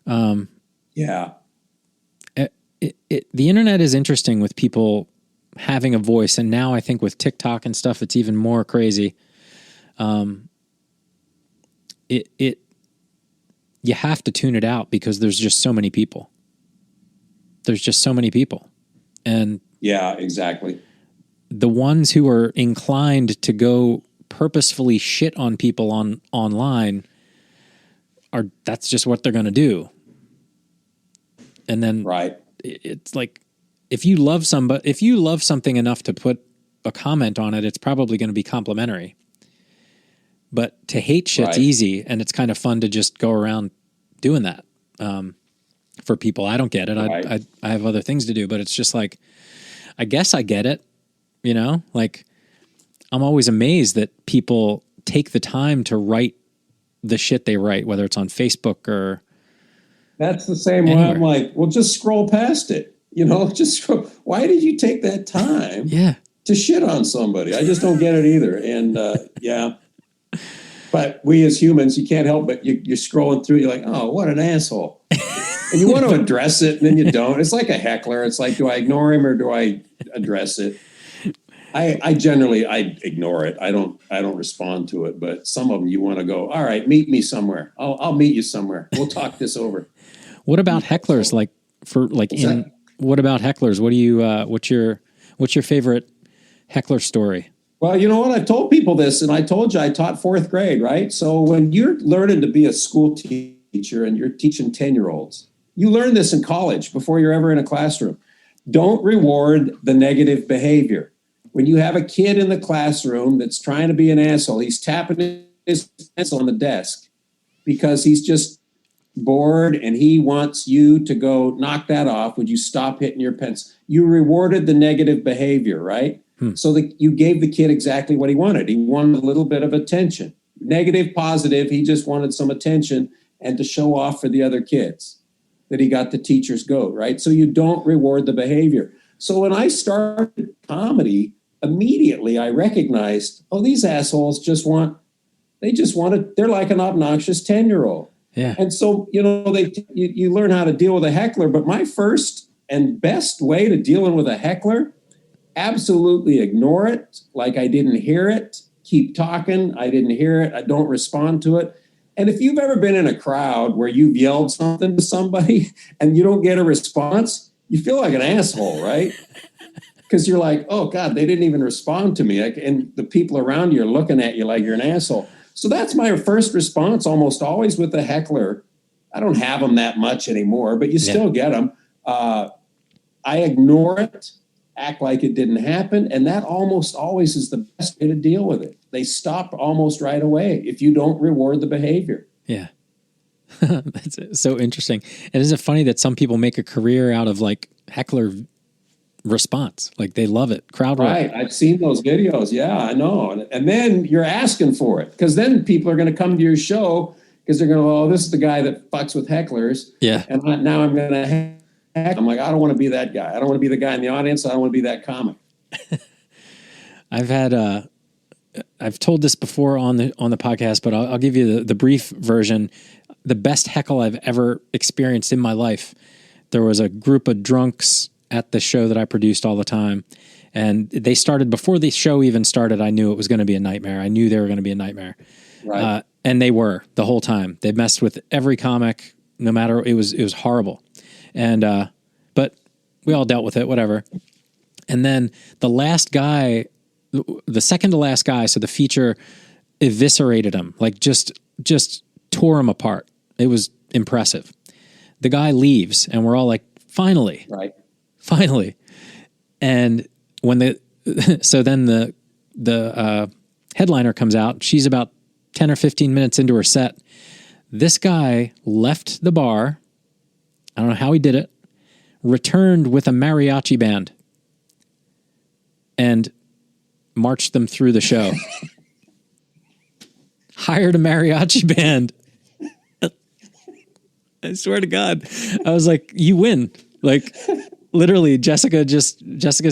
yeah. The internet is interesting with people having a voice. And now I think with TikTok and stuff, it's even more crazy. You have to tune it out because there's just so many people. And yeah, exactly. The ones who are inclined to go purposefully shit on people online that's just what they're going to do. And then right. It's like, if you love something enough to put a comment on it, it's probably going to be complimentary. But to hate shit's easy, and it's kind of fun to just go around doing that for people. I don't get it. I have other things to do, but it's just like, I guess I get it, you know? Like, I'm always amazed that people take the time to write the shit they write, whether it's on Facebook or... That's the same way. I'm like, well, just scroll past it. You know, just scroll. Why did you take that time to shit on somebody? I just don't get it either. And yeah. But we as humans, you can't help but you're scrolling through. You're like, oh, what an asshole. And you want to address it, and then you don't. It's like a heckler. It's like, do I ignore him or do I address it? I generally ignore it. I don't respond to it. But some of them you want to go, all right, meet me somewhere. I'll meet you somewhere. We'll talk this over. What about hecklers? What about hecklers? What do you? What's your favorite heckler story? Well, you know what? I've told people this, and I told you I taught fourth grade, right? So when you're learning to be a school teacher and you're teaching 10-year-olds, you learn this in college before you're ever in a classroom. Don't reward the negative behavior. When you have a kid in the classroom that's trying to be an asshole, he's tapping his pencil on the desk because he's just bored and he wants you to go knock that off. Would you stop hitting your pencil? You rewarded the negative behavior, right? So that you gave the kid exactly what he wanted. He wanted a little bit of attention. Negative, positive, he just wanted some attention and to show off for the other kids that he got the teacher's goat, right? So you don't reward the behavior. So when I started comedy, immediately I recognized, oh, these assholes they're like an obnoxious 10-year-old. Yeah. And so, you know, you learn how to deal with a heckler, but my first and best way to dealing with a heckler, absolutely ignore it. Like I didn't hear it. Keep talking. I didn't hear it. I don't respond to it. And if you've ever been in a crowd where you've yelled something to somebody and you don't get a response, you feel like an asshole, right? Because you're like, oh God, they didn't even respond to me. And the people around you are looking at you like you're an asshole. So that's my first response almost always with a heckler. I don't have them that much anymore, but you still get them. I ignore it, act like it didn't happen. And that almost always is the best way to deal with it. They stop almost right away if you don't reward the behavior. Yeah. That's so interesting. And isn't it funny that some people make a career out of like heckler response? Like they love it. Crowd work. Right. I've seen those videos. Yeah, I know. And then you're asking for it because then people are going to come to your show because they're going to, oh, this is the guy that fucks with hecklers. Yeah. And now I'm going to heck. I'm like, I don't want to be that guy. I don't want to be the guy in the audience. I don't want to be that comic. I've told this before on the podcast, but I'll give you the brief version. The best heckle I've ever experienced in my life. There was a group of drunks at the show that I produced all the time. And they started before the show even started. I knew it was going to be a nightmare. I knew they were going to be a nightmare. Right. And they were the whole time. They messed with every comic, no matter, it was horrible. And, but we all dealt with it, whatever. And then the last guy, the second to last guy, so the feature eviscerated him, like just tore him apart. It was impressive. the guy leaves, and we're all like, finally. Right. Finally. And when then the headliner comes out, she's about 10 or 15 minutes into her set. This guy left the bar. I don't know how he did it. Returned with a mariachi band and marched them through the show. Hired a mariachi band. I swear to God. I was like, you win. Like, literally, Jessica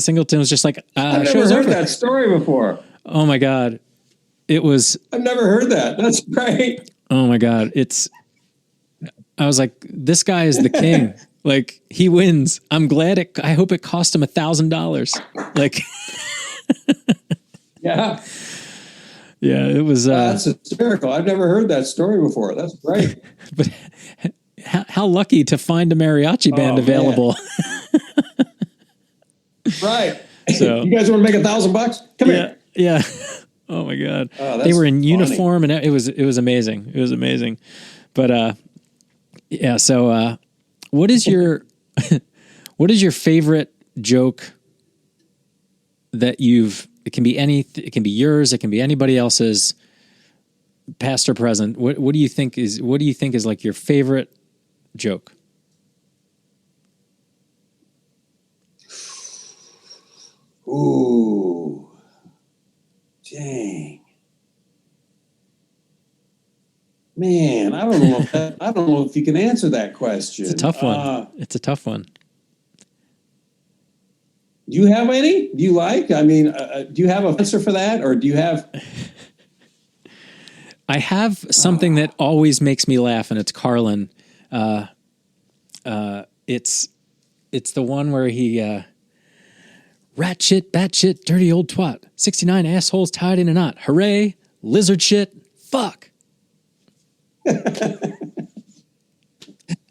Singleton was just like, I've never heard that story before. Oh my God. I've never heard that. That's great. Oh my God. I was like, this guy is the king. Like, he wins. I'm glad I hope it cost him $1,000. Like, yeah. Yeah, it was. That's hysterical. I've never heard that story before. That's great. But how lucky to find a mariachi band available. Right. So, you guys want to make $1,000? Come here. Yeah. Oh my God. They were in uniform, and it was amazing. It was amazing. But yeah. So what is your favorite joke that it can be it can be yours, it can be anybody else's, past or present. What do you think is like your favorite joke? Ooh. Dang. Man, I don't know if you can answer that question. It's a tough one. It's a tough one. Do you have any? Do you like? I mean, do you have an answer for that, or do you have? I have something that always makes me laugh, and it's Carlin. It's the one where he rat shit, bat shit, dirty old twat, 69 assholes tied in a knot. Hooray, lizard shit, fuck.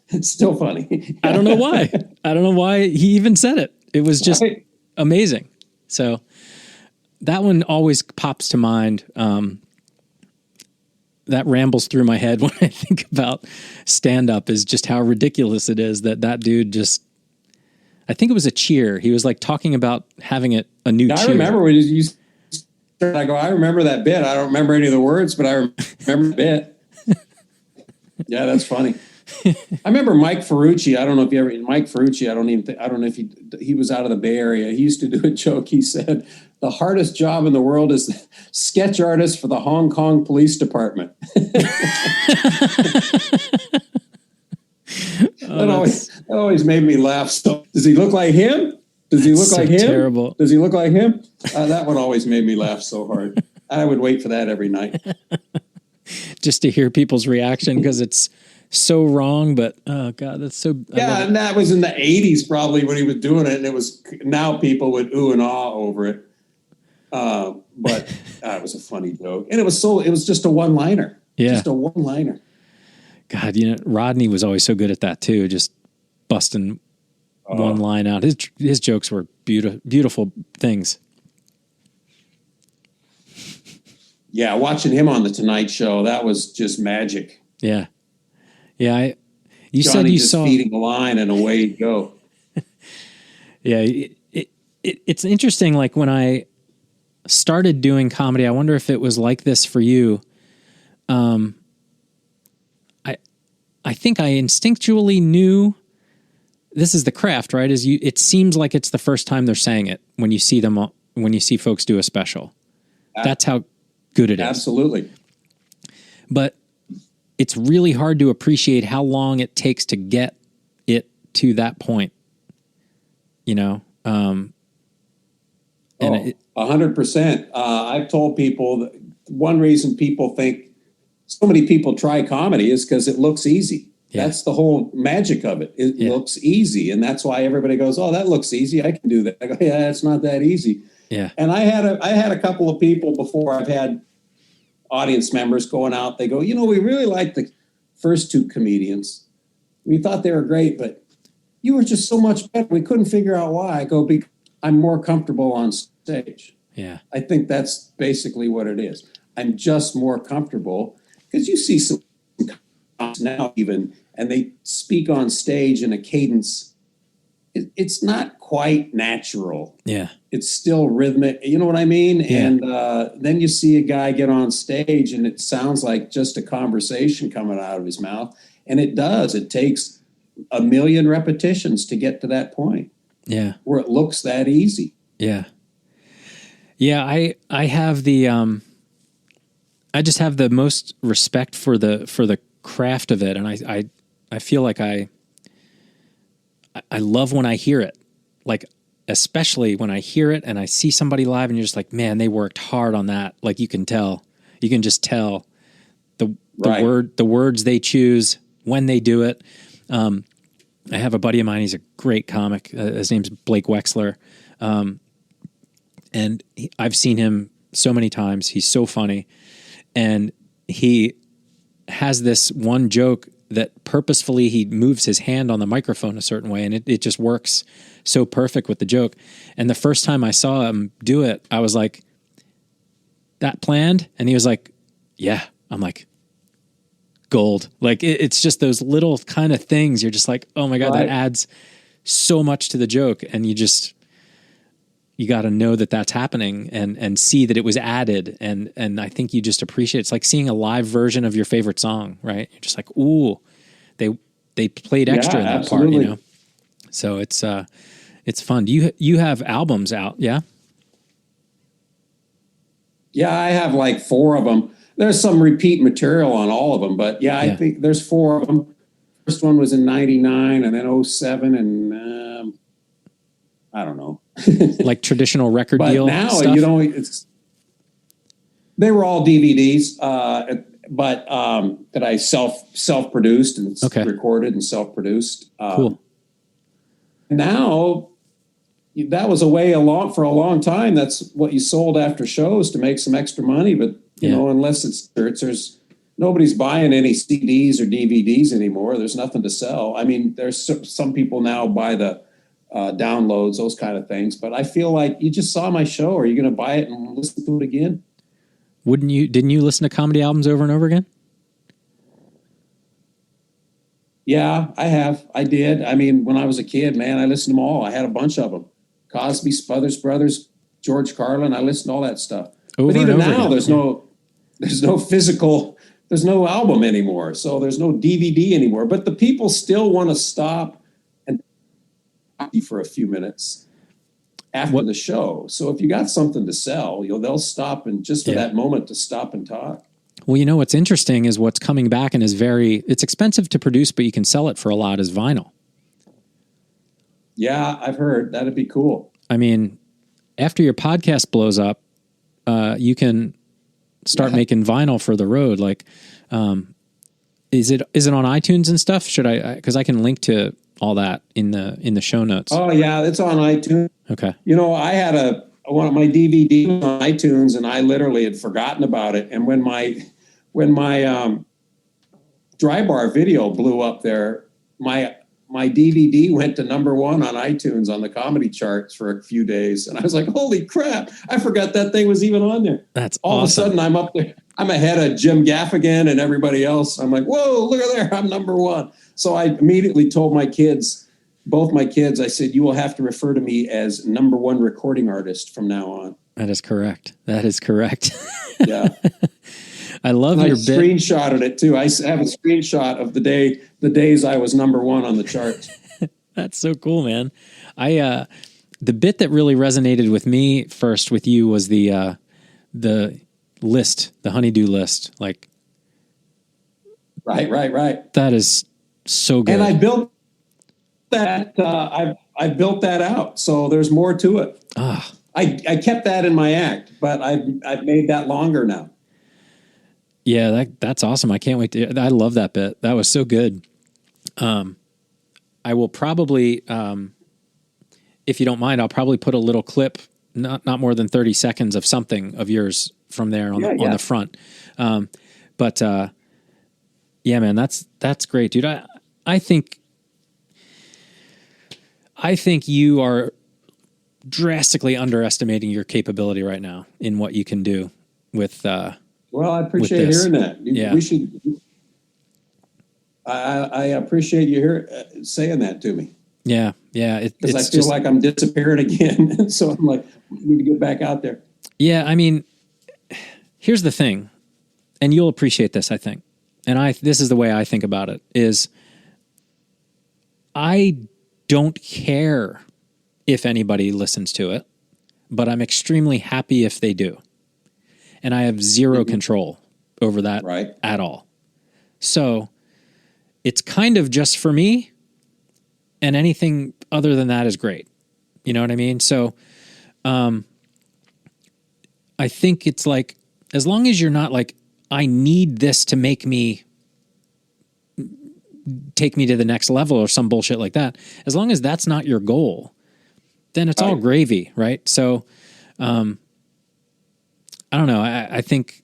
It's still funny. I don't know why. I don't know why he even said it. It was just amazing. So that one always pops to mind. That rambles through my head when I think about stand-up, is just how ridiculous it is that dude just, I think it was a cheer. He was like talking about having a new cheer. I remember when you started, I go, I remember that bit. I don't remember any of the words, but I remember the bit. Yeah, that's funny. I remember Mike Ferrucci. I don't know if you ever, Mike Ferrucci, I don't know if he was out of the Bay Area. He used to do a joke. He said, the hardest job in the world is sketch artist for the Hong Kong Police Department. That always made me laugh. So, does he look like him? Does he look like him? Terrible. Does he look like him? That one always made me laugh so hard. I would wait for that every night. Just to hear people's reaction, because it's so wrong, but oh God, that's so. Yeah, and that was in the 80s probably when he was doing it, and it was, now people would ooh and ah over it. But it was a funny joke, and it was just a one-liner. Yeah, just a one-liner. God, Rodney was always so good at that too, just busting one line out. His jokes were beautiful things. Yeah, watching him on the Tonight Show, that was just magic. Yeah. Yeah, Johnny said you just saw feeding a line and away he'd go. Yeah, it's interesting. Like when I started doing comedy, I wonder if it was like this for you. I think I instinctually knew this is the craft, right? It seems like it's the first time they're saying it when you see folks do a special. That's how good it is. Absolutely. But it's really hard to appreciate how long it takes to get it to that point, 100%. I've told people that one reason people think so many people try comedy is because it looks easy. Yeah. That's the whole magic of it. It looks easy. And that's why everybody goes, oh, that looks easy. I can do that. I go, yeah, it's not that easy. Yeah. And I had a couple of people before, I've had audience members going out. They go, we really liked the first two comedians. We thought they were great, but you were just so much better. We couldn't figure out why. I go, because I'm more comfortable on stage. Yeah. I think that's basically what it is. I'm just more comfortable, because you see some now even and they speak on stage in a cadence. It's not quite natural. Yeah. It's still rhythmic. You know what I mean? Yeah. And then you see a guy get on stage and it sounds like just a conversation coming out of his mouth. And it does. It takes a million repetitions to get to that point. Yeah. Where it looks that easy. Yeah. Yeah. I have I just have the most respect for the craft of it. And I feel like I love when I hear it, like, especially when I hear it and I see somebody live and you're just like, man, they worked hard on that. Like you can just tell the words they choose when they do it. I have a buddy of mine. He's a great comic. His name's Blake Wexler. And I've seen him so many times. He's so funny. And he has this one joke that purposefully he moves his hand on the microphone a certain way, and it just works so perfect with the joke. And the first time I saw him do it, I was like, that planned? And he was like, yeah. I'm like, gold. Like it's just those little kind of things. You're just like, oh my God, that adds so much to the joke. And you got to know that that's happening and see that it was added. And I think you just appreciate it's like seeing a live version of your favorite song, right? You're just like, ooh, they played extra in that absolutely. part, you know? So it's fun. You have albums out. Yeah. Yeah. I have like 4 of them. There's some repeat material on all of them, but I think there's 4 of them. First one was in 99 and then 07 and, I don't know. Like traditional record but deal now, stuff? you know, they were all DVDs, but that I self-produced and recorded and self-produced. Cool. Now, that was a way for a long time. That's what you sold after shows to make some extra money. But, you know, unless it's there's nobody's buying any CDs or DVDs anymore. There's nothing to sell. I mean, there's some people now buy the downloads, those kind of things. But I feel like you just saw my show. Are you going to buy it and listen to it again? Didn't you listen to comedy albums over and over again? Yeah, I have. I did. I mean, when I was a kid, man, I listened to them all. I had a bunch of them. Cosby, Smothers Brothers, George Carlin. I listened to all that stuff. But even now, there's no physical, there's no album anymore. So there's no DVD anymore. But the people still want to stop and talk to you for a few minutes after the show. So if you got something to sell, they'll stop and just for that moment to stop and talk. Well, you know, what's interesting is what's coming back and it's expensive to produce, but you can sell it for a lot as vinyl. Yeah, I've heard that'd be cool. I mean, after your podcast blows up, you can start making vinyl for the road. Like, is it on iTunes and stuff? Should because I can link to all that in the show notes. Oh yeah, it's on iTunes. Okay. You know, I had one of my DVDs on iTunes and I literally had forgotten about it. And when my Dry Bar video blew up there, my DVD went to #1 on iTunes on the comedy charts for a few days. And I was like, holy crap, I forgot that thing was even on there. That's all awesome. Of a sudden I'm up there. I'm ahead of Jim Gaffigan and everybody else. I'm like, whoa, look at there. I'm #1. So I immediately told my kids, both my kids, I said, you will have to refer to me as #1 recording artist from now on. That is correct. Yeah. I love your bit. I screenshotted it too. I have a screenshot of the days I was #1 on the charts. That's so cool, man. The bit that really resonated with me first with you was the list, the honeydew list. Like, right. That is so good. And I built that. I built that out. So there's more to it. I kept that in my act, but I've made that longer now. Yeah, that's awesome. I can't wait I love that bit. That was so good. I will probably, if you don't mind, I'll probably put a little clip, not more than 30 seconds of something of yours from there on the front. But yeah, man, that's great, dude. I think you are drastically underestimating your capability right now in what you can do with, well, I appreciate hearing that. Yeah. We should. I appreciate you saying that to me. Yeah. Because I feel like I'm disappearing again. So I'm like, I need to get back out there. Yeah, I mean, here's the thing, and you'll appreciate this, I think. And this is the way I think about it, is I don't care if anybody listens to it, but I'm extremely happy if they do. And I have zero control over that at all. So it's kind of just for me, and anything other than that is great. You know what I mean? So I think it's like, as long as you're not like, I need this to take me to the next level or some bullshit like that, as long as that's not your goal, then it's all gravy, right? So I don't know. I think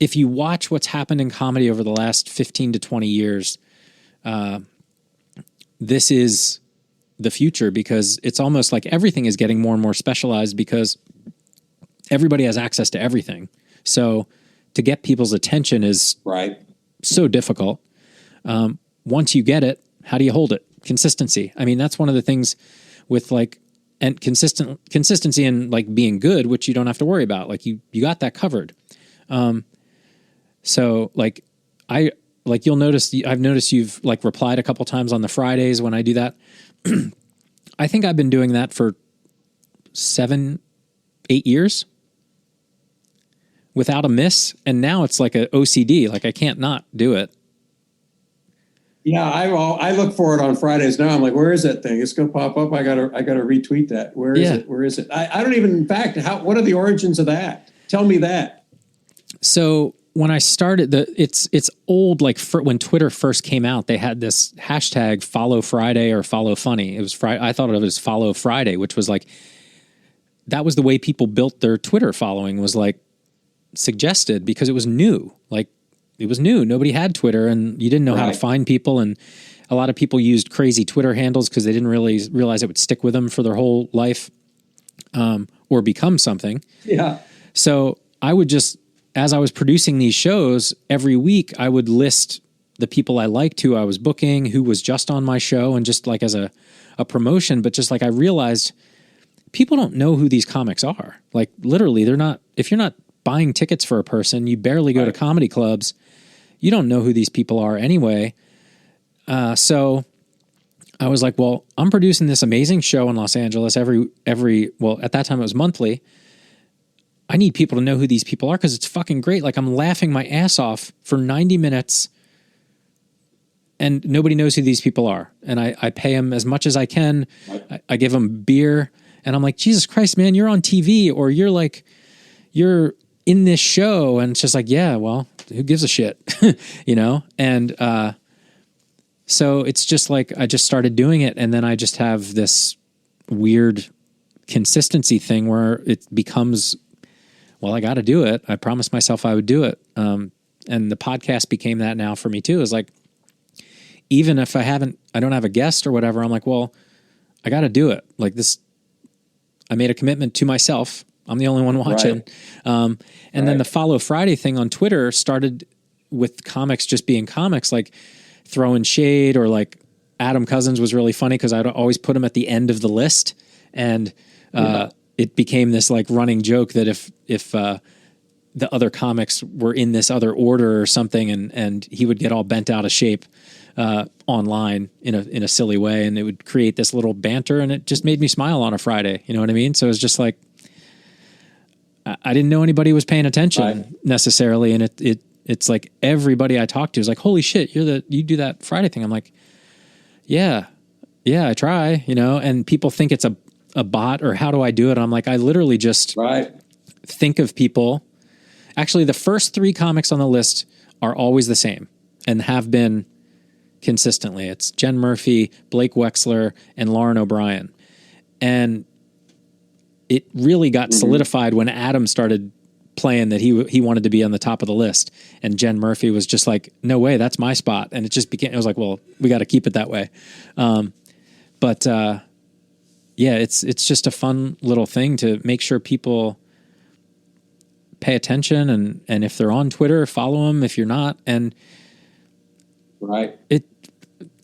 if you watch what's happened in comedy over the last 15 to 20 years, this is the future, because it's almost like everything is getting more and more specialized because everybody has access to everything. So to get people's attention is so difficult. Once you get it, how do you hold it? Consistency. I mean, that's one of the things with like, and consistency and like being good, which you don't have to worry about. Like you got that covered. So like you'll notice, I've noticed you've like replied a couple times on the Fridays when I do that. I think I've been doing that for 7-8 years without a miss. And now it's like a OCD. Like I can't not do it. Yeah, I look for it on Fridays now. I'm like, where is that thing? It's going to pop up. I gotta retweet that. Where is it? Where is it? I don't even. In fact, what are the origins of that? Tell me that. So when I started, it's old. Like when Twitter first came out, they had this hashtag Follow Friday or Follow Funny. It was Friday. I thought of it as Follow Friday, which was like, that was the way people built their Twitter following, was like suggested, because it was new. Like it was new. Nobody had Twitter, and you didn't know how to find people. And a lot of people used crazy Twitter handles because they didn't really realize it would stick with them for their whole life, or become something. Yeah. So I would just, as I was producing these shows every week, I would list the people I liked, who I was booking, who was just on my show, and just like as a promotion. But just like I realized people don't know who these comics are. Like literally, they're not, if you're not buying tickets for a person, you barely go to comedy clubs, you don't know who these people are anyway. So I was like, well, I'm producing this amazing show in Los Angeles well, at that time it was monthly. I need people to know who these people are, because it's fucking great. Like I'm laughing my ass off for 90 minutes and nobody knows who these people are. And I pay them as much as I can. I give them beer, and I'm like, Jesus Christ, man, you're on TV, or you're in this show. And it's just like, yeah, well, who gives a shit, you know? And, so it's just like, I just started doing it. And then I just have this weird consistency thing where it becomes, well, I got to do it. I promised myself I would do it. And the podcast became that now for me too. Is like, even if I don't have a guest or whatever, I'm like, well, I got to do it. Like this, I made a commitment to myself. I'm the only one watching. And then the Follow Friday thing on Twitter started with comics just being comics, like throwing shade, or like Adam Cousins was really funny because I'd always put him at the end of the list. And it became this like running joke that if the other comics were in this other order or something, and he would get all bent out of shape online in a silly way, and it would create this little banter, and it just made me smile on a Friday. You know what I mean? So it was just like, I didn't know anybody was paying attention necessarily. And it's like everybody I talked to is like, holy shit, you do that Friday thing. I'm like, yeah, I try, you know, and people think it's a bot, or how do I do it? I'm like, I literally just think of people. Actually, the first 3 comics on the list are always the same and have been consistently. It's Jen Murphy, Blake Wexler, and Lauren O'Brien. And it really got solidified when Adam started playing that he wanted to be on the top of the list, and Jen Murphy was just like, no way, that's my spot. And it was like, well, we got to keep it that way. But it's just a fun little thing to make sure people pay attention, and if they're on Twitter, follow them. If you're not, and Right.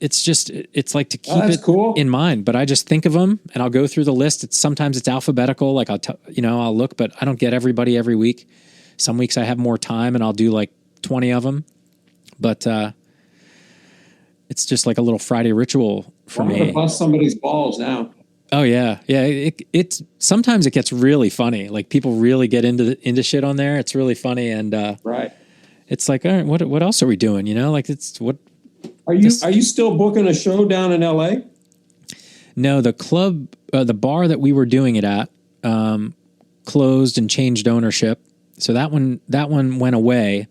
It's like to keep it cool. in mind, but I just think of them and I'll go through the list. Sometimes it's alphabetical. Like I'll look, but I don't get everybody every week. Some weeks I have more time and I'll do like 20 of them, but, it's just like a little Friday ritual for me. To bust somebody's balls now. Oh yeah. Yeah. It's sometimes it gets really funny. Like people really get into shit on there. It's really funny. And, right. It's like, all right, what else are we doing? Like are you still booking a show down in LA? No, the club, the bar that we were doing it at, closed and changed ownership. So that one went away,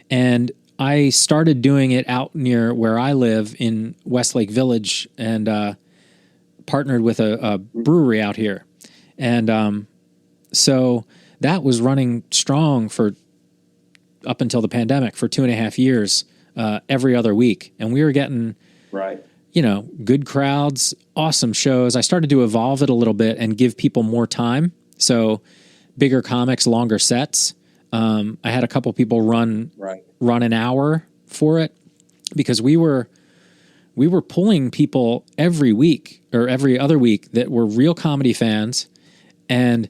and I started doing it out near where I live in Westlake Village, and partnered with a brewery out here, and so that was running strong for up until the pandemic for 2.5 years, every other week, and we were getting right. Good crowds, awesome shows. I started to evolve it a little bit and give people more time. So bigger comics, longer sets. I had a couple people run an hour for it because we were pulling people every week or every other week that were real comedy fans, and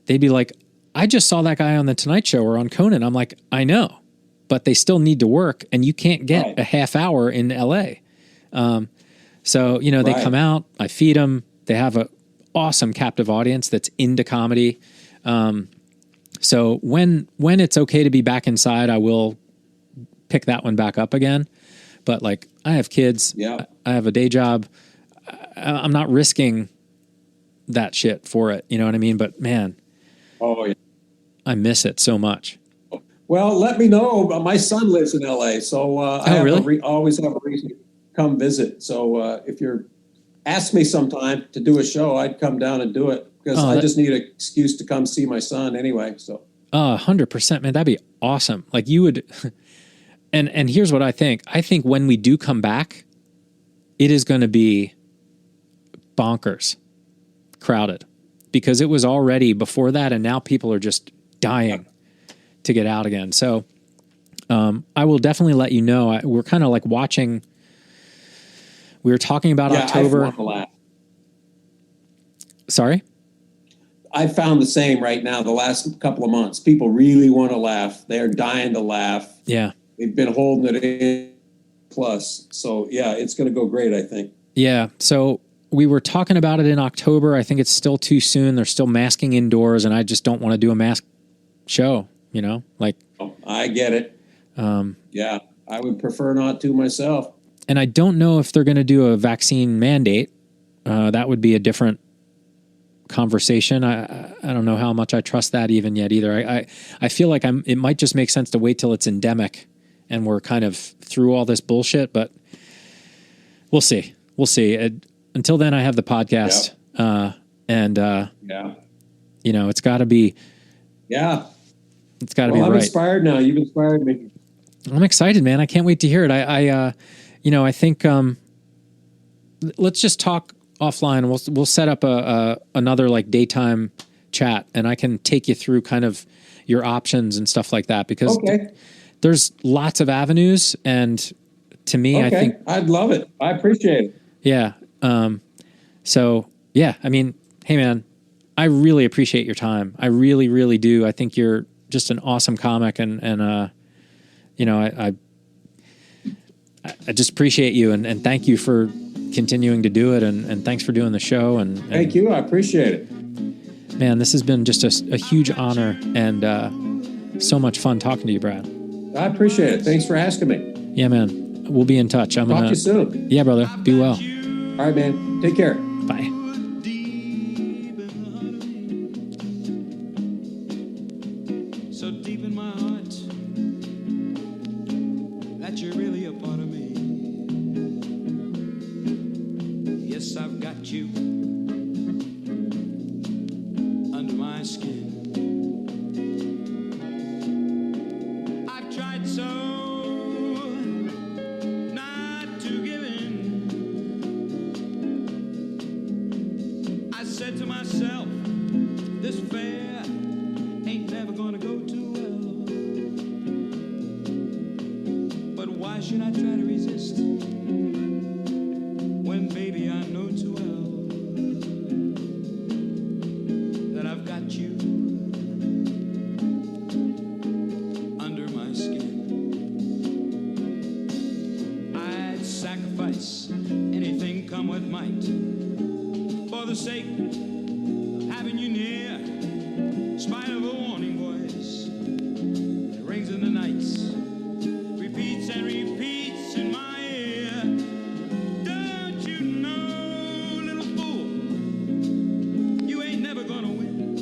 they'd be like, I just saw that guy on the Tonight Show or on Conan. I'm like, I know, but they still need to work, and you can't get a half hour in LA. So, they come out, I feed them. They have a awesome captive audience that's into comedy. So when it's okay to be back inside, I will pick that one back up again. But like, I have kids, I have a day job. I'm not risking that shit for it. You know what I mean? But man, I miss it so much. Well, let me know. My son lives in LA, so I always have a reason to come visit. So if you're ask me sometime to do a show, I'd come down and do it because I just need an excuse to come see my son anyway. So 100%, man, that'd be awesome. Like you would, and here's what I think. I think when we do come back, it is going to be bonkers crowded because it was already before that, and now people are just dying to get out again. So I will definitely let you know. We're kind of like watching. We were talking about October. Sorry? I found the same right now. The last couple of months, people really want to laugh. They're dying to laugh. Yeah. They've been holding it in plus. So yeah, it's going to go great, I think. Yeah. So we were talking about it in October. I think it's still too soon. They're still masking indoors, and I just don't want to do a mask show, like. Oh, I get it. Yeah, I would prefer not to myself. And I don't know if they're going to do a vaccine mandate. That would be a different conversation. I don't know how much I trust that even yet either. I feel like it might just make sense to wait till it's endemic and we're kind of through all this bullshit, but we'll see. We'll see. Until then, I have the podcast. It's got to be. Yeah. It's got to be right. I'm inspired now. You've inspired me. I'm excited, man. I can't wait to hear it. I think let's just talk offline. We'll set up another like daytime chat, and I can take you through kind of your options and stuff like that because there's lots of avenues. And to me, I think I'd love it. I appreciate it. Yeah. So yeah, I mean, hey man, I really appreciate your time. I really, really do. I think you're just an awesome comic, and I just appreciate you and thank you for continuing to do it, and thanks for doing the show. And thank you. I appreciate it. Man, this has been just a huge honor and so much fun talking to you, Brad. I appreciate it. Thanks for asking me. Yeah, man. We'll be in touch. Talk to you soon. Yeah, brother. Be well. All right, man. Take care. Bye. So deep in my heart that you're really a part of me. Yes, I've got you under my skin. I've tried so not to give in. I said to myself, this affair ain't never gonna go too well. But why should I try to resist when, baby, I know too well that I've got you under my skin. I'd sacrifice anything come what might for the sake of having you near, in spite of a warning voice that rings in the nights, repeats and repeats in my ear. Don't you know, little fool, you ain't never gonna win.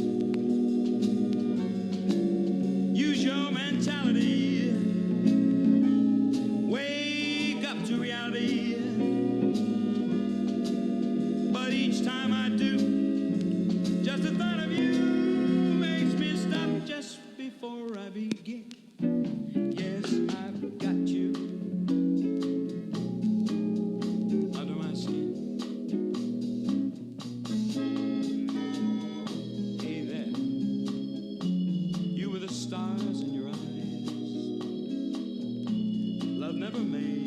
Use your mentality, wake up to reality. But each time I do, just the thought of you makes me stop just before I begin. Yes, I've got you under my skin. Hey there, you with the stars in your eyes. Love never made